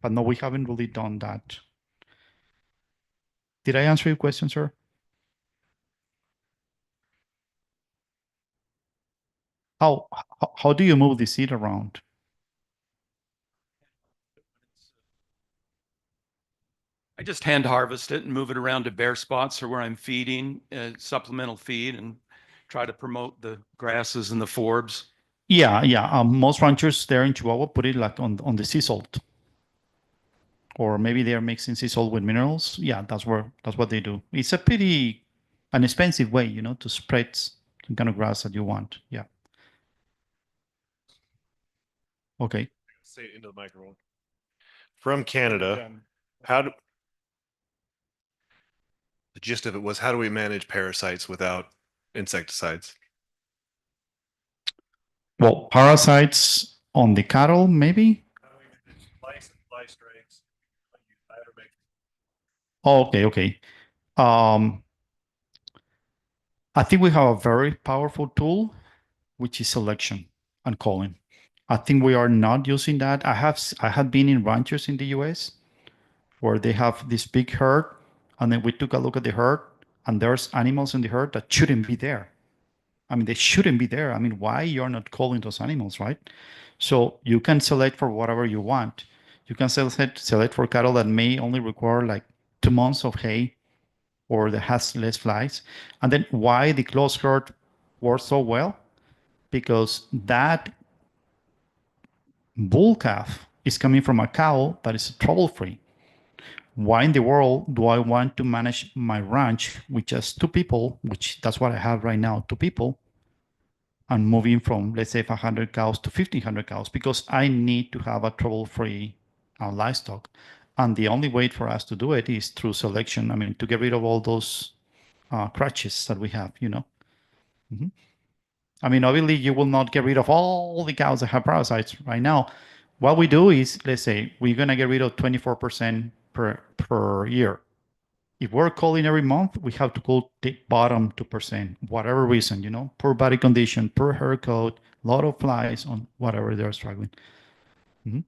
But no, we haven't really done that. Did I answer your question, sir? How do you move the seed around? I just hand harvest it and move it around to bare spots or where I'm feeding supplemental feed, and try to promote the grasses and the forbs. Yeah. Most ranchers there in Chihuahua put it like on the sea salt, or maybe they are mixing sea salt with minerals. Yeah, that's what they do. It's a pretty an expensive way, to spread some kind of grass that you want. Yeah. Okay. Say it into the microphone. From Canada, the gist of it was, how do we manage parasites without insecticides? Well, parasites on the cattle, maybe. Fly strikes. Oh, okay. I think we have a very powerful tool, which is selection and calling. I think we are not using that. I have been in ranchers in the US where they have this big herd, and then we took a look at the herd, and there's animals in the herd that shouldn't be there. I mean, they shouldn't be there. I mean, why you're not calling those animals, right? So you can select for whatever you want. You can select for cattle that may only require like 2 months of hay, or that has less flies. And then why the closed herd works so well? Because that bull calf is coming from a cow that is trouble-free. Why in the world do I want to manage my ranch with just 2 people, which that's what I have right now, 2 people, and moving from, let's say, 500 cows to 1,500 cows? Because I need to have a trouble-free livestock. And the only way for us to do it is through selection. I mean, to get rid of all those crutches that we have, I mean, obviously, you will not get rid of all the cows that have parasites right now. What we do is, let's say, we're going to get rid of 24% per year. If we're calling every month, we have to call the bottom 2%, whatever reason, poor body condition, poor hair coat, a lot of flies on whatever they're struggling. Yep.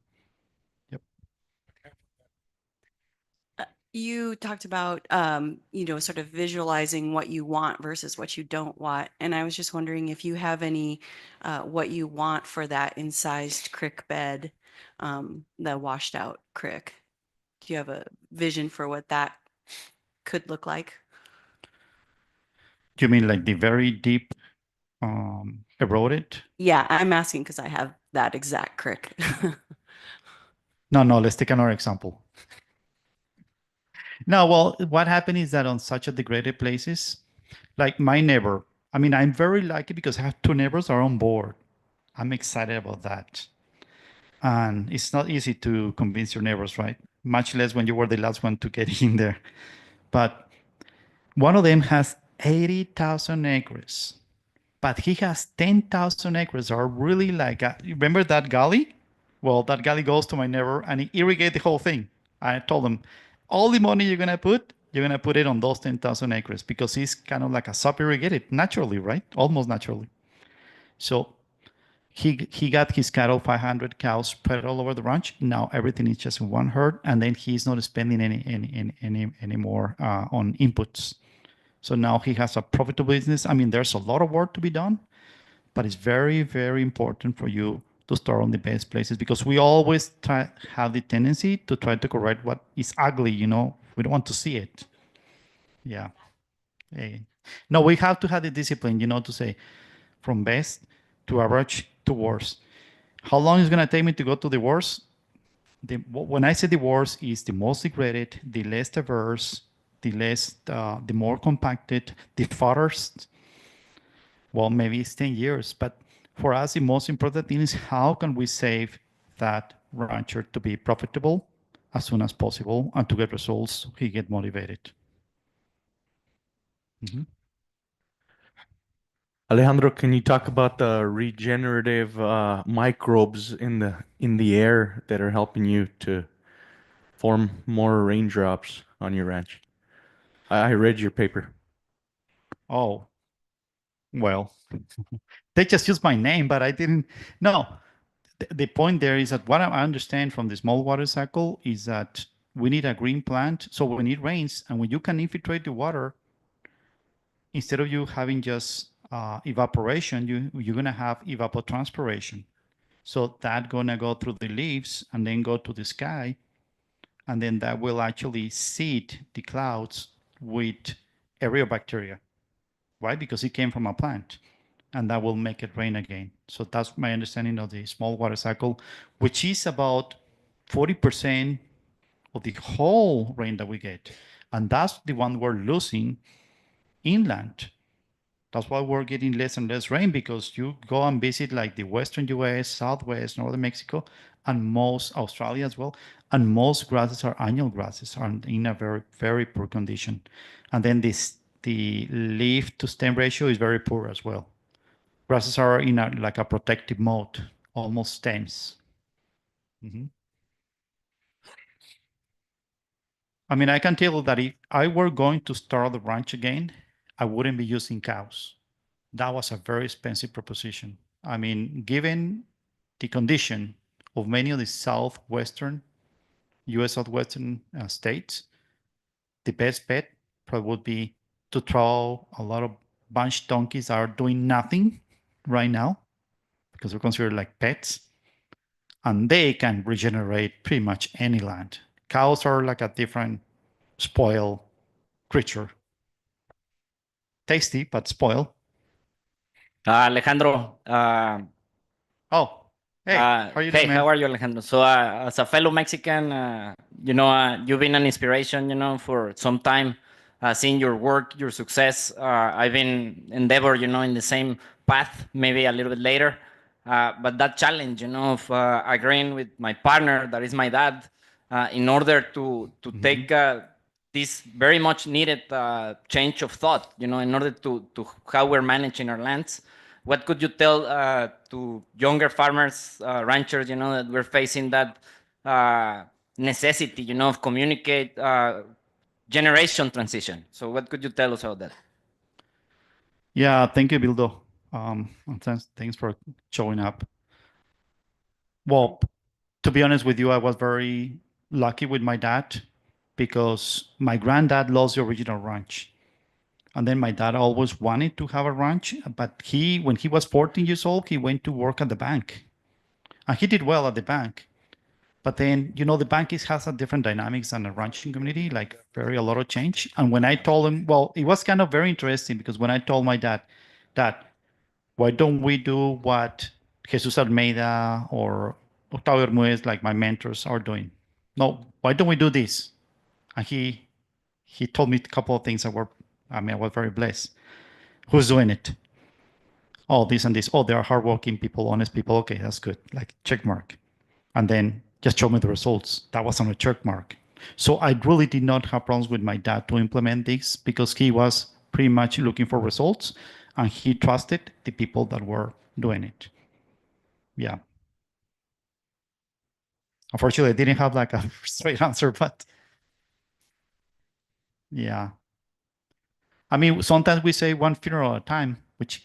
You talked about, sort of visualizing what you want versus what you don't want. And I was just wondering if you have any, what you want for that incised crick bed, the washed out crick. Do you have a vision for what that could look like? Do you mean like the very deep eroded? Yeah, I'm asking because I have that exact crick. No, let's take another example. No, well, what happened is that on such a degraded places, like my neighbor, I mean, I'm very lucky because I have two neighbors are on board. I'm excited about that. And it's not easy to convince your neighbors, right? Much less when you were the last one to get in there. But one of them has 80,000 acres, but he has 10,000 acres are really like, remember that gully? Well, that gully goes to my neighbor and he irrigates the whole thing. I told him, all the money you're going to put it on those 10,000 acres because he's kind of like a sub-irrigated naturally, right? Almost naturally. So he got his cattle, 500 cows spread all over the ranch. Now everything is just one herd, and then he's not spending any more on inputs. So now he has a profitable business. I mean, there's a lot of work to be done, but it's very, very important for you to start on the best places because we always have the tendency to try to correct what is ugly. We don't want to see it. Yeah. No, we have to have the discipline, to say from best to average to worst. How long is it going to take me to go to the worst? When I say the worst is the most degraded, the less diverse, the more compacted, the farthest. Well, maybe it's 10 years, but for us, the most important thing is how can we save that rancher to be profitable as soon as possible and to get results so he get motivated. Alejandro, can you talk about the regenerative microbes in the air that are helping you to form more raindrops on your ranch? I read your paper. Oh, well, they just used my name, but I didn't. No, the point there is that what I understand from the small water cycle is that we need a green plant. So when it rains and when you can infiltrate the water, instead of you having just evaporation, you're going to have evapotranspiration. So that's going to go through the leaves and then go to the sky. And then that will actually seed the clouds with aerobacteria, right? Because it came from a plant. And that will make it rain again. So that's my understanding of the small water cycle, which is about 40% of the whole rain that we get. And that's the one we're losing inland. That's why we're getting less and less rain because you go and visit like the Western US, Southwest, Northern Mexico, and most Australia as well. And most grasses are annual grasses are in a very, very poor condition. And then the leaf to stem ratio is very poor as well. Grasses are in like a protective mode, almost stems. I mean, I can tell you that if I were going to start the ranch again, I wouldn't be using cows. That was a very expensive proposition. I mean, given the condition of many of the southwestern, US southwestern states, the best bet probably would be to throw a lot of bunch donkeys that are doing nothing right now because they're considered like pets, and they can regenerate pretty much any land. Cows are like a different spoiled creature. Tasty, but spoiled. Alejandro, Oh, hey, how are you doing, man? how are you, Alejandro? So, as a fellow Mexican, you've been an inspiration, for some time. Seeing your work, your success, I've been endeavored, in the same path, maybe a little bit later. But that challenge, of agreeing with my partner, that is my dad, in order to take this very much needed change of thought, in order to how we're managing our lands. What could you tell to younger farmers, ranchers, that we're facing that necessity, of communicate generation transition? So what could you tell us about that? Yeah, thank you, Bildo. And thanks for showing up. Well, to be honest with you, I was very lucky with my dad because my granddad lost the original ranch. And then my dad always wanted to have a ranch, but when he was 14 years old, he went to work at the bank. And he did well at the bank. But then, the bank has a different dynamics than a ranching community, like a lot of change. And when I told him, well, it was kind of very interesting because when I told my dad, why don't we do what Jesus Almeida or Octavio Bermudez, like my mentors, are doing. No, why don't we do this? And he told me a couple of things that were, I was very blessed. Who's doing it? Oh, this and this. Oh, they are hardworking people, honest people. Okay, that's good. Like check mark. And then just show me the results. That was on a check mark. So I really did not have problems with my dad to implement this because he was pretty much looking for results and he trusted the people that were doing it. Yeah. Unfortunately, I didn't have like a straight answer, but yeah. I mean, sometimes we say one funeral at a time, which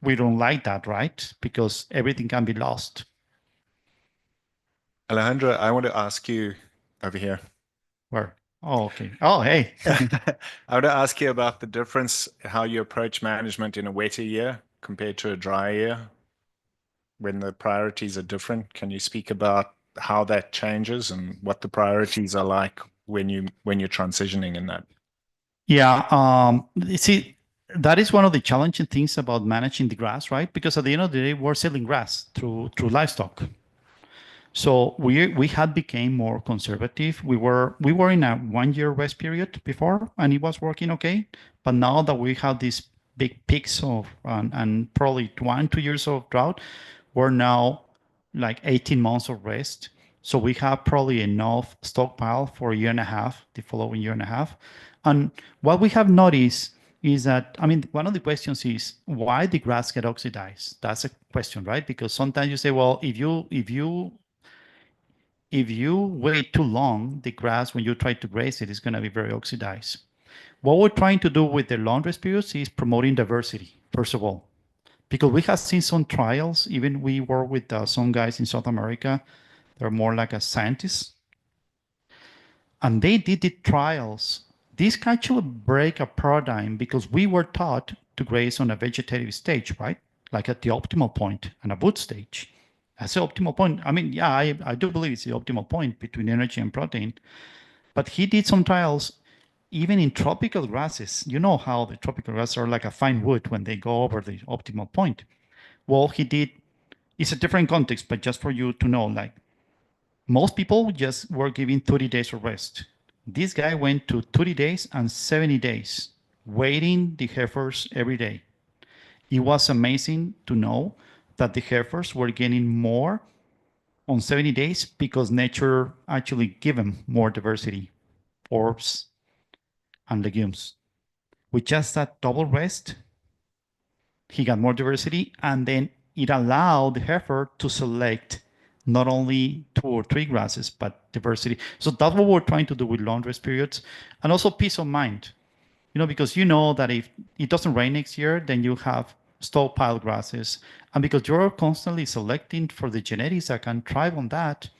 we don't like that, right? Because everything can be lost. Alejandro, I want to ask you over here. Where? Oh, okay. Oh, hey. I want to ask you about the difference, how you approach management in a wetter year compared to a dry year, when the priorities are different. Can you speak about how that changes and what the priorities are like when you're transitioning in that? Yeah. See, that is one of the challenging things about managing the grass, right? Because at the end of the day, we're selling grass through livestock. So we had became more conservative. We were in a 1 year rest period before, and it was working okay. But now that we have these big peaks of and probably 1-2 years of drought, we're now like 18 months of rest. So we have probably enough stockpile for a year and a half, the following year and a half. And what we have noticed is that, I mean, one of the questions is why the grass get oxidized. That's a question, right? Because sometimes you say, well, if you wait too long, the grass, when you try to graze it, is going to be very oxidized. What we're trying to do with the long rest periods is promoting diversity, first of all, because we have seen some trials. Even we work with some guys in South America. They're more like a scientists. And they did the trials. This actually break a paradigm because we were taught to graze on a vegetative stage, right? Like at the optimal point and a wood stage. That's the optimal point. I mean, yeah, I do believe it's the optimal point between energy and protein. But he did some trials even in tropical grasses. You know how the tropical grasses are like a fine wood when they go over the optimal point. Well, he did, it's a different context, but just for you to know, like most people just were given 30 days of rest. This guy went to 30 days and 70 days, waiting the heifers every day. It was amazing to know that the heifers were getting more on 70 days because nature actually gave them more diversity, forbs and legumes. With just that double rest, he got more diversity, and then it allowed the heifer to select not only 2 or 3 grasses, but diversity. So that's what we're trying to do with long rest periods, and also peace of mind. You know, because you know that if it doesn't rain next year, then you have stockpile grasses. And because you're constantly selecting for the genetics that can thrive on that,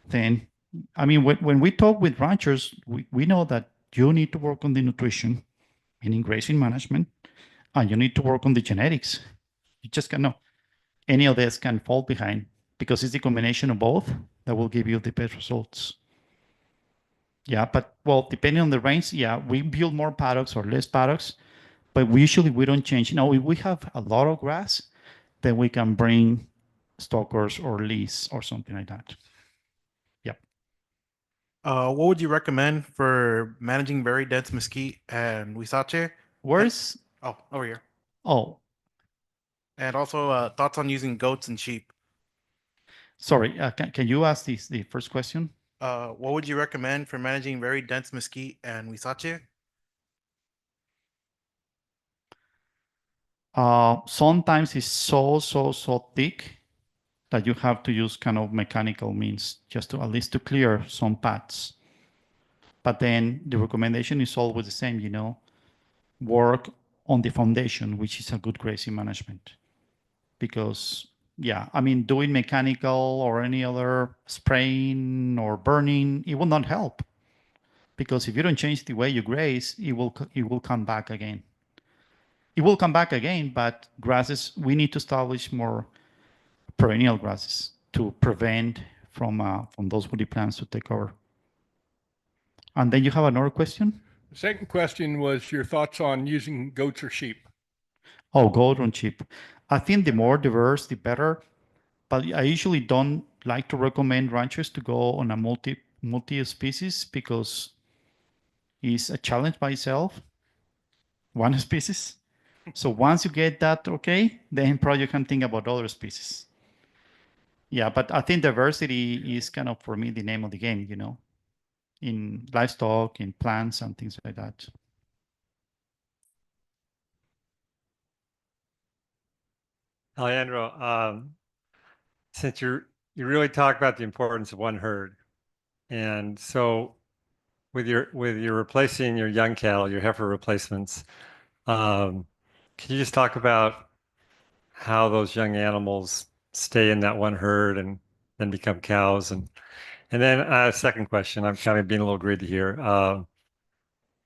then, I mean, when we talk with ranchers, we know that you need to work on the nutrition, meaning grazing management, and you need to work on the genetics. You just cannot, any of this can fall behind because it's the combination of both that will give you the best results. Yeah, but well, depending on the range, yeah, we build more paddocks or less paddocks, but we don't change. Now, if we have a lot of grass, then we can bring stalkers or leaves or something like that. Yep. What would you recommend for managing very dense mesquite and huizache? Where's, Oh, over here. oh, And also thoughts on using goats and sheep. sorry, can you ask the first question? What would you recommend for managing very dense mesquite and huizache? Sometimes it's so thick that you have to use kind of mechanical means just to at least to clear some paths. But then the recommendation is always the same, you know, work on the foundation, which is a good grazing management. Because, yeah, I mean, doing mechanical or any other spraying or burning, it will not help. Because if you don't change the way you graze, it will come back again. It will come back again, but grasses, we need to establish more perennial grasses to prevent from those woody plants to take over. And then you have another question? The second question was your thoughts on using goats or sheep. Oh, goat and sheep. I think the more diverse, the better. but I usually don't like to recommend ranchers to go on a multi-species because it's a challenge by itself, one species. So once you get that okay, then probably you can think about other species. Yeah, but I think diversity is kind of, for me, the name of the game, you know, in livestock, in plants, and things like that. Alejandro, since you really talk about the importance of one herd, and so with your replacing your young cattle, your heifer replacements, can you just talk about how those young animals stay in that one herd and then become cows? And then second question, I'm kind of being a little greedy here.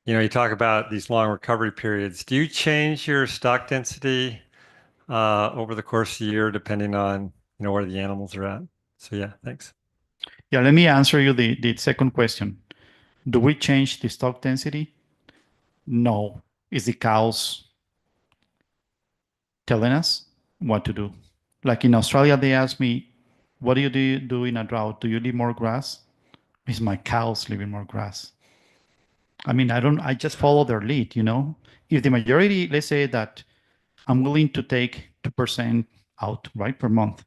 You talk about these long recovery periods. Do you change your stock density over the course of the year depending on where the animals are at? So yeah, thanks. Yeah, let me answer you the second question. Do we change the stock density? No. It's the cows telling us what to do. Like in Australia, they ask me, what do you do in a drought? Do you leave more grass? It's my cows leaving more grass. I mean, I just follow their lead, you know? If the majority, let's say that I'm willing to take 2% out, right, per month.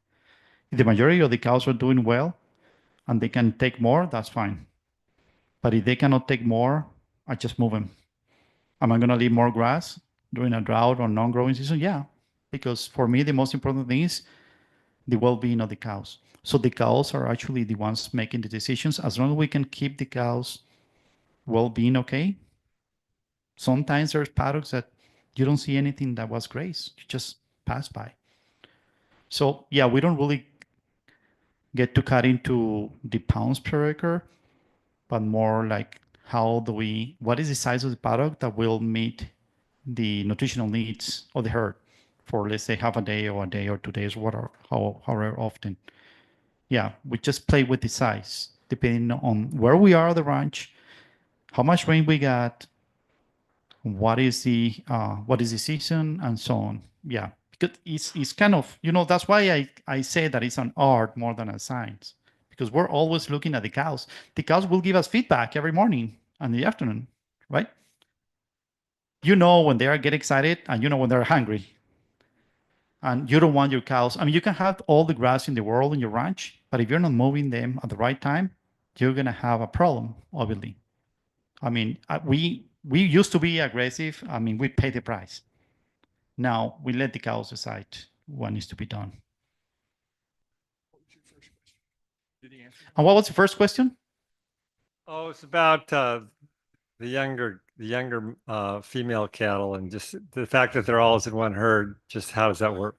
If the majority of the cows are doing well and they can take more, that's fine. But if they cannot take more, I just move them. Am I going to leave more grass during a drought or non-growing season? Yeah, because for me, the most important thing is the well-being of the cows. So the cows are actually the ones making the decisions. As long as we can keep the cows well-being okay, sometimes there's paddocks that you don't see anything that was grazed. You just pass by. So yeah, we don't really get to cut into the pounds per acre, but more like what is the size of the paddock that will meet the nutritional needs of the herd for, let's say, half a day or 2 days, however often. Yeah, we just play with the size, depending on where we are at the ranch, how much rain we got, what is the season, and so on. Yeah, because it's kind of, that's why I say that it's an art more than a science, because we're always looking at the cows. The cows will give us feedback every morning and the afternoon, right? You know when they are get excited, and you know when they're hungry. And you don't want your cows. I mean, you can have all the grass in the world in your ranch, but if you're not moving them at the right time, you're gonna have a problem, obviously. I mean, we used to be aggressive. I mean, we pay the price. Now we let the cows decide what needs to be done. And what was the first question? Oh, it's about the younger female cattle and just the fact that they're all in one herd. Just how does that work?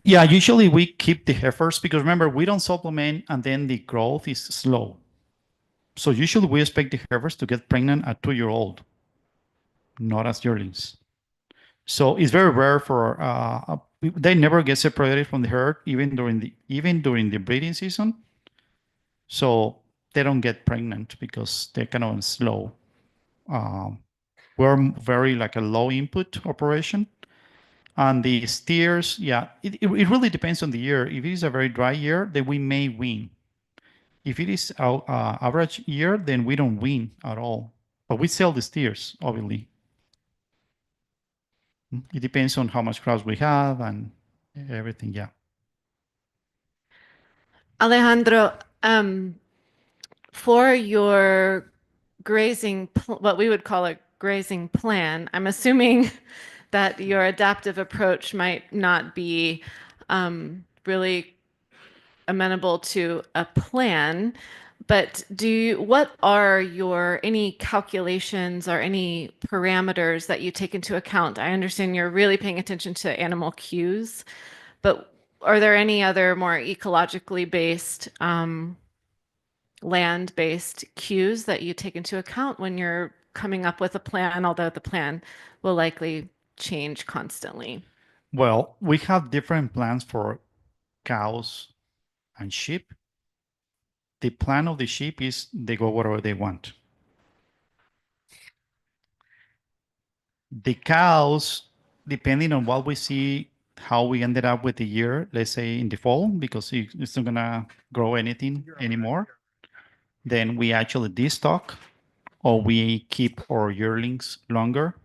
Yeah, usually we keep the heifers because remember, we don't supplement and then the growth is slow. So usually we expect the heifers to get pregnant at 2-year-old, not as yearlings. So it's very rare for they never get separated from the herd even during the breeding season. So they don't get pregnant because they're kind of slow. We're very like a low input operation. And the steers, yeah, it really depends on the year. If it is a very dry year, then we may win. If it is average year, then we don't win at all. But we sell the steers, obviously. It depends on how much crops we have and everything, yeah. Alejandro, for your what we would call a grazing plan, I'm assuming that your adaptive approach might not be really amenable to a plan, but what are any calculations or any parameters that you take into account? I understand you're really paying attention to animal cues, but are there any other more ecologically based, land-based cues that you take into account when you're coming up with a plan, although the plan will likely change constantly? Well, we have different plans for cows and sheep. The plan of the sheep is they go wherever they want. The cows, depending on what we see how we ended up with the year, let's say in the fall, because it's not gonna grow anything anymore, then we actually destock or we keep our yearlings longer.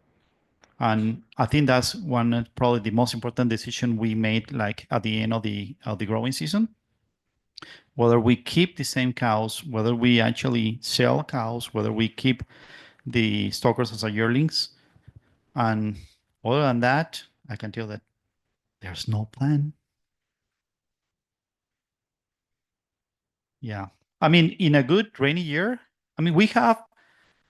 And I think that's one probably the most important decision we made, like at the end of the growing season. Whether we keep the same cows, whether we actually sell cows, whether we keep the stockers as a yearlings. And other than that, I can tell that there's no plan. Yeah. I mean, in a good rainy year, I mean, we have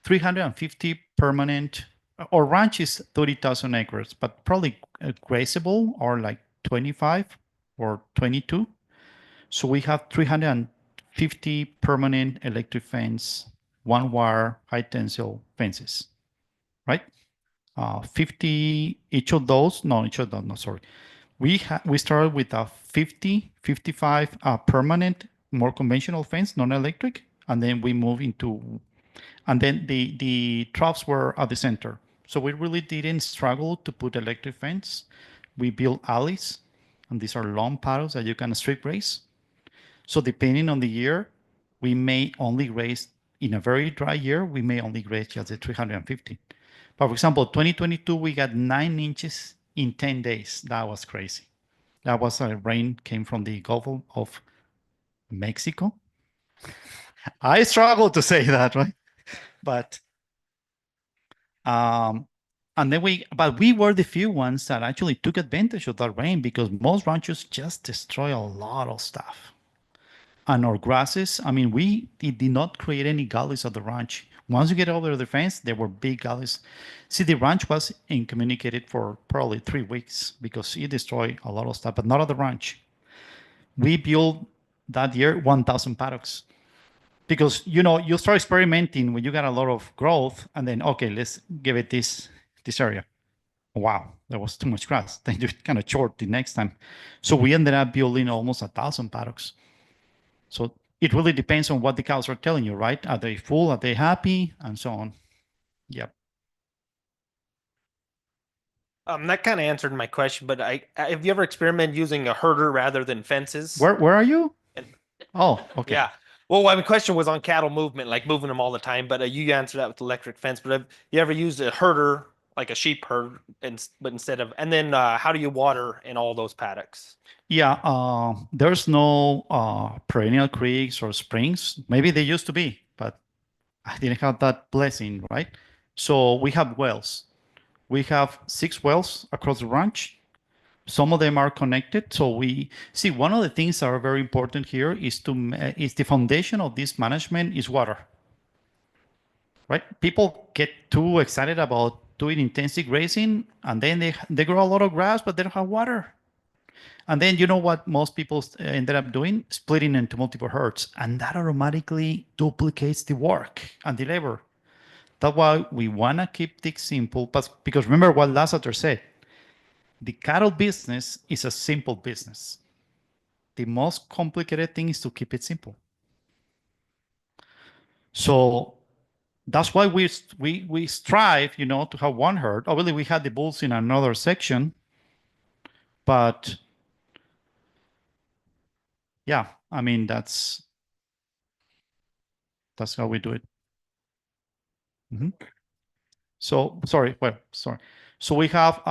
350 permanent, our ranch is 30,000 acres, but probably grazable or like 25 or 22. So we have 350 permanent electric fence, one wire, high tensile fences, right? 50 each of those, no, sorry. We started with a 55 permanent, more conventional fence, non-electric, and then we move into, and then the troughs were at the center. So we really didn't struggle to put electric fence. We built alleys, and these are long paddles that you can strip graze. So depending on the year, we may only graze, in a very dry year, we may only graze just the 350. But for example, 2022, we got 9 inches in 10 days. That was crazy. That was rain came from the Gulf of Mexico. I struggle to say that, right? But and then we were the few ones that actually took advantage of that rain, because most ranchers just destroy a lot of stuff. And our grasses, I mean, it did not create any gullies at the ranch. Once you get over the fence, there were big gullies. See, the ranch was incommunicated for probably 3 weeks because it destroyed a lot of stuff, but not at the ranch. We built that year 1,000 paddocks, because you start experimenting when you got a lot of growth, and then okay, let's give it this area. Wow, there was too much grass. Then you kind of short the next time. So we ended up building almost 1,000 paddocks. So it really depends on what the cows are telling you, right? Are they full? Are they happy? And so on. Yep. That kind of answered my question, but have you ever experimented using a herder rather than fences? Where are you? Oh, okay. Yeah. Well, my question was on cattle movement, like moving them all the time, but you answered that with electric fence. But have you ever used a herder, like a sheep herd, but instead of, and then how do you water in all those paddocks? Yeah, there's no perennial creeks or springs. Maybe they used to be, but I didn't have that blessing, right? So we have wells. We have 6 wells across the ranch. Some of them are connected. So we see, one of the things that are very important here is the foundation of this management is water, right? People get too excited about doing intensive grazing, and then they grow a lot of grass, but they don't have water. And then you know what most people ended up doing? Splitting into multiple herds, and that automatically duplicates the work and the labor. That's why we want to keep things simple, but because remember what Lasseter said, the cattle business is a simple business. The most complicated thing is to keep it simple. So that's why we strive, to have one herd. Obviously, we had the bulls in another section, but yeah, I mean that's how we do it. So sorry. So we have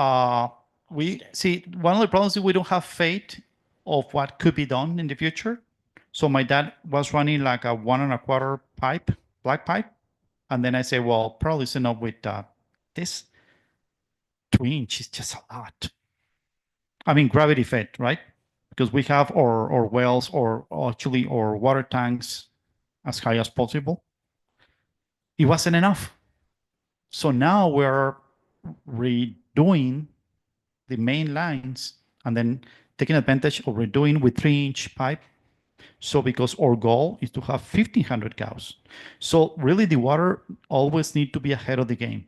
we see one of the problems is we don't have faith of what could be done in the future. So my dad was running like a 1 1/4 pipe, black pipe, and then I say, well, probably it's enough with this 2 inch is just a lot. I mean, gravity fed, right? Because we have our wells or actually our water tanks as high as possible. It wasn't enough. So now we're redoing the main lines and then taking advantage of redoing with 3-inch pipe. So because our goal is to have 1,500 cows. So really the water always need to be ahead of the game.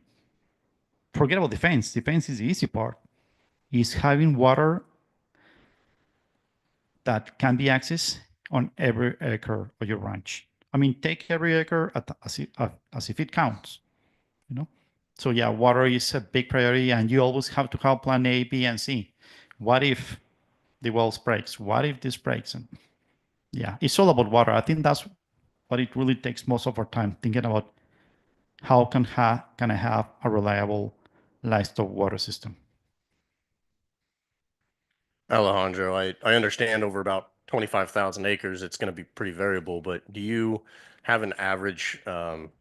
Forget about the fence. The fence is the easy part. Is having water that can be accessed on every acre of your ranch. I mean, take every acre as if it counts, So yeah, water is a big priority, and you always have to have plan A, B, and C. What if the wells breaks? What if this breaks? And yeah, it's all about water. I think that's what it really takes most of our time, thinking about how can I have a reliable livestock water system. Alejandro, I understand over about 25,000 acres, it's going to be pretty variable, but do you have an average amount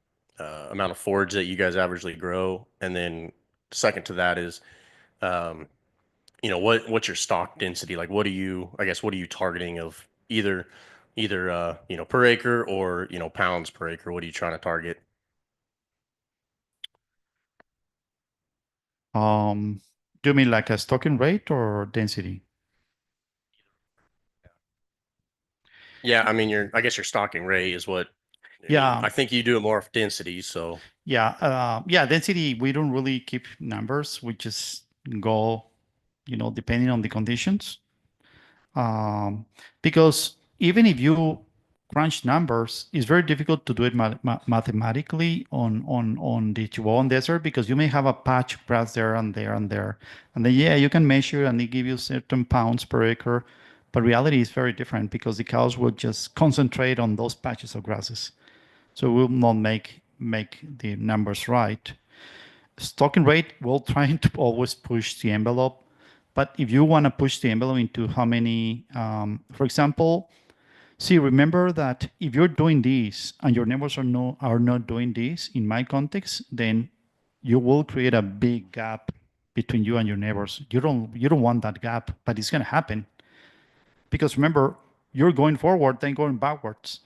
of forage that you guys averagely grow? And then second to that is, what's your stock density? Like, what are you targeting of either, per acre or, pounds per acre? What are you trying to target? Do you mean like a stocking rate or density? Yeah, I mean, I guess your stocking rate is what. Yeah. I think you do it more of density, so. Yeah, density, we don't really keep numbers. We just go, depending on the conditions. Because even if you crunch numbers, it's very difficult to do it mathematically on the Chihuahuan Desert, because you may have a patch of grass there and there and there. And then, yeah, you can measure and they give you certain pounds per acre. But reality is very different, because the cows will just concentrate on those patches of grasses. So we will not make the numbers right. Stocking rate, we're trying to always push the envelope. But if you want to push the envelope into how many, for example, remember that if you're doing this and your neighbors are not doing this, in my context, then you will create a big gap between you and your neighbors. You don't want that gap, but it's going to happen. Because remember, you're going forward, then going backwards.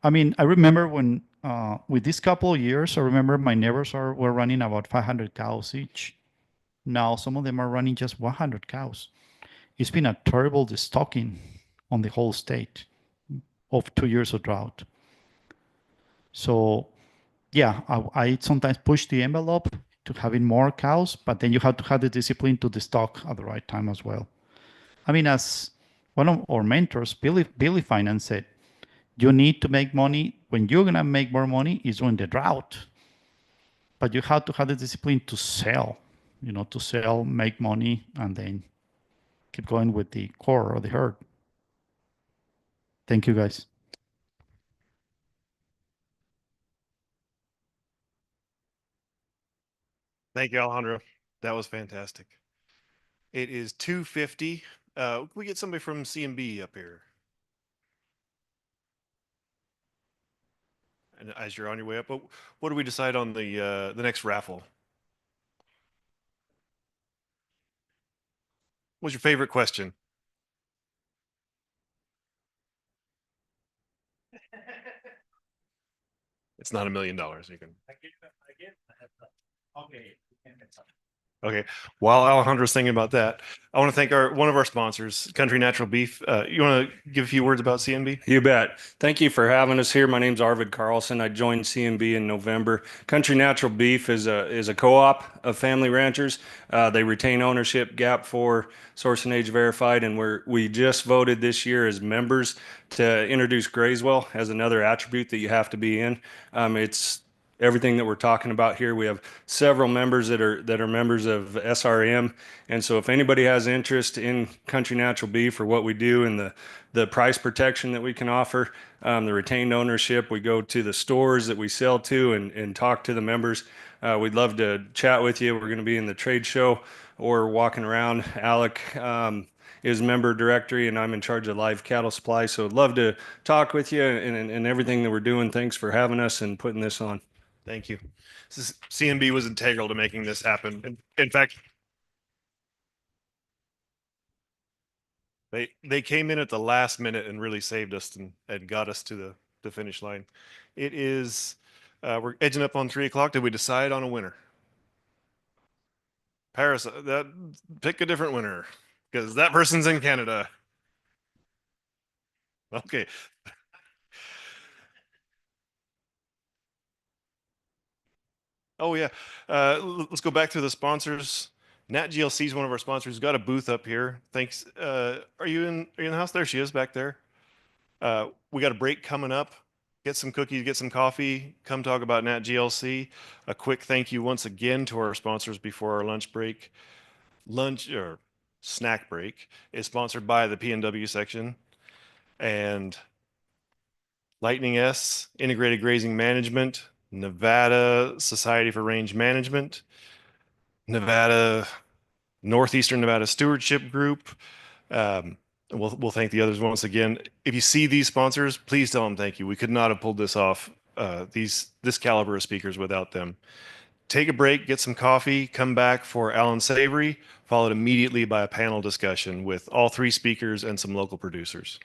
I mean, I remember when, with this couple of years, I remember my neighbors were running about 500 cows each. Now, some of them are running just 100 cows. It's been a terrible destocking on the whole state of 2 years of drought. So, yeah, I sometimes push the envelope to having more cows, but then you have to have the discipline to destock at the right time as well. I mean, as one of our mentors, Billy Finance said, you need to make money. When you're going to make more money is when the drought. But you have to have the discipline to sell, make money, and then keep going with the core or the herd. Thank you, guys. Thank you, Alejandro. That was fantastic. It is 2:50. We get somebody from CMB up here. And as you're on your way up, what do we decide on the next raffle? What's your favorite question? It's not $1 million. You can. Okay. Okay. While Alejandro's thinking about that, I want to thank one of our sponsors, Country Natural Beef. You want to give a few words about CMB? You bet. Thank you for having us here. My name's Arvid Carlson. I joined CMB in November. Country Natural Beef is a co-op of family ranchers. They retain ownership, GAP 4, source and age verified, and we just voted this year as members to introduce Grazewell as another attribute that you have to be in. It's everything that we're talking about here. We have several members that are members of SRM, and so if anybody has interest in Country Natural Beef or what we do and the price protection that we can offer, the retained ownership, we go to the stores that we sell to and talk to the members. We'd love to chat with you. We're going to be in the trade show or walking around. Alec is member directory, and I'm in charge of live cattle supply. So I'd love to talk with you and everything that we're doing. Thanks for having us and putting this on. Thank you. CMB was integral to making this happen. In fact, they came in at the last minute and really saved us and got us to the finish line. It is, we're edging up on 3 o'clock. Did we decide on a winner? Paris, pick a different winner, because that person's in Canada. Okay. Oh yeah. Let's go back to the sponsors. Nat GLC is one of our sponsors. We've got a booth up here. Thanks. Are you in the house? There she is back there. We got a break coming up. Get some cookies, get some coffee. Come talk about Nat GLC. A quick thank you once again to our sponsors before our lunch break. snack break is sponsored by the PNW section, and Lightning S, Integrated Grazing Management, Nevada Society for Range Management, Nevada, Northeastern Nevada Stewardship Group. We'll thank the others once again. If you see these sponsors, please tell them thank you. We could not have pulled this off, this caliber of speakers without them. Take a break, get some coffee, come back for Allan Savory, followed immediately by a panel discussion with all three speakers and some local producers.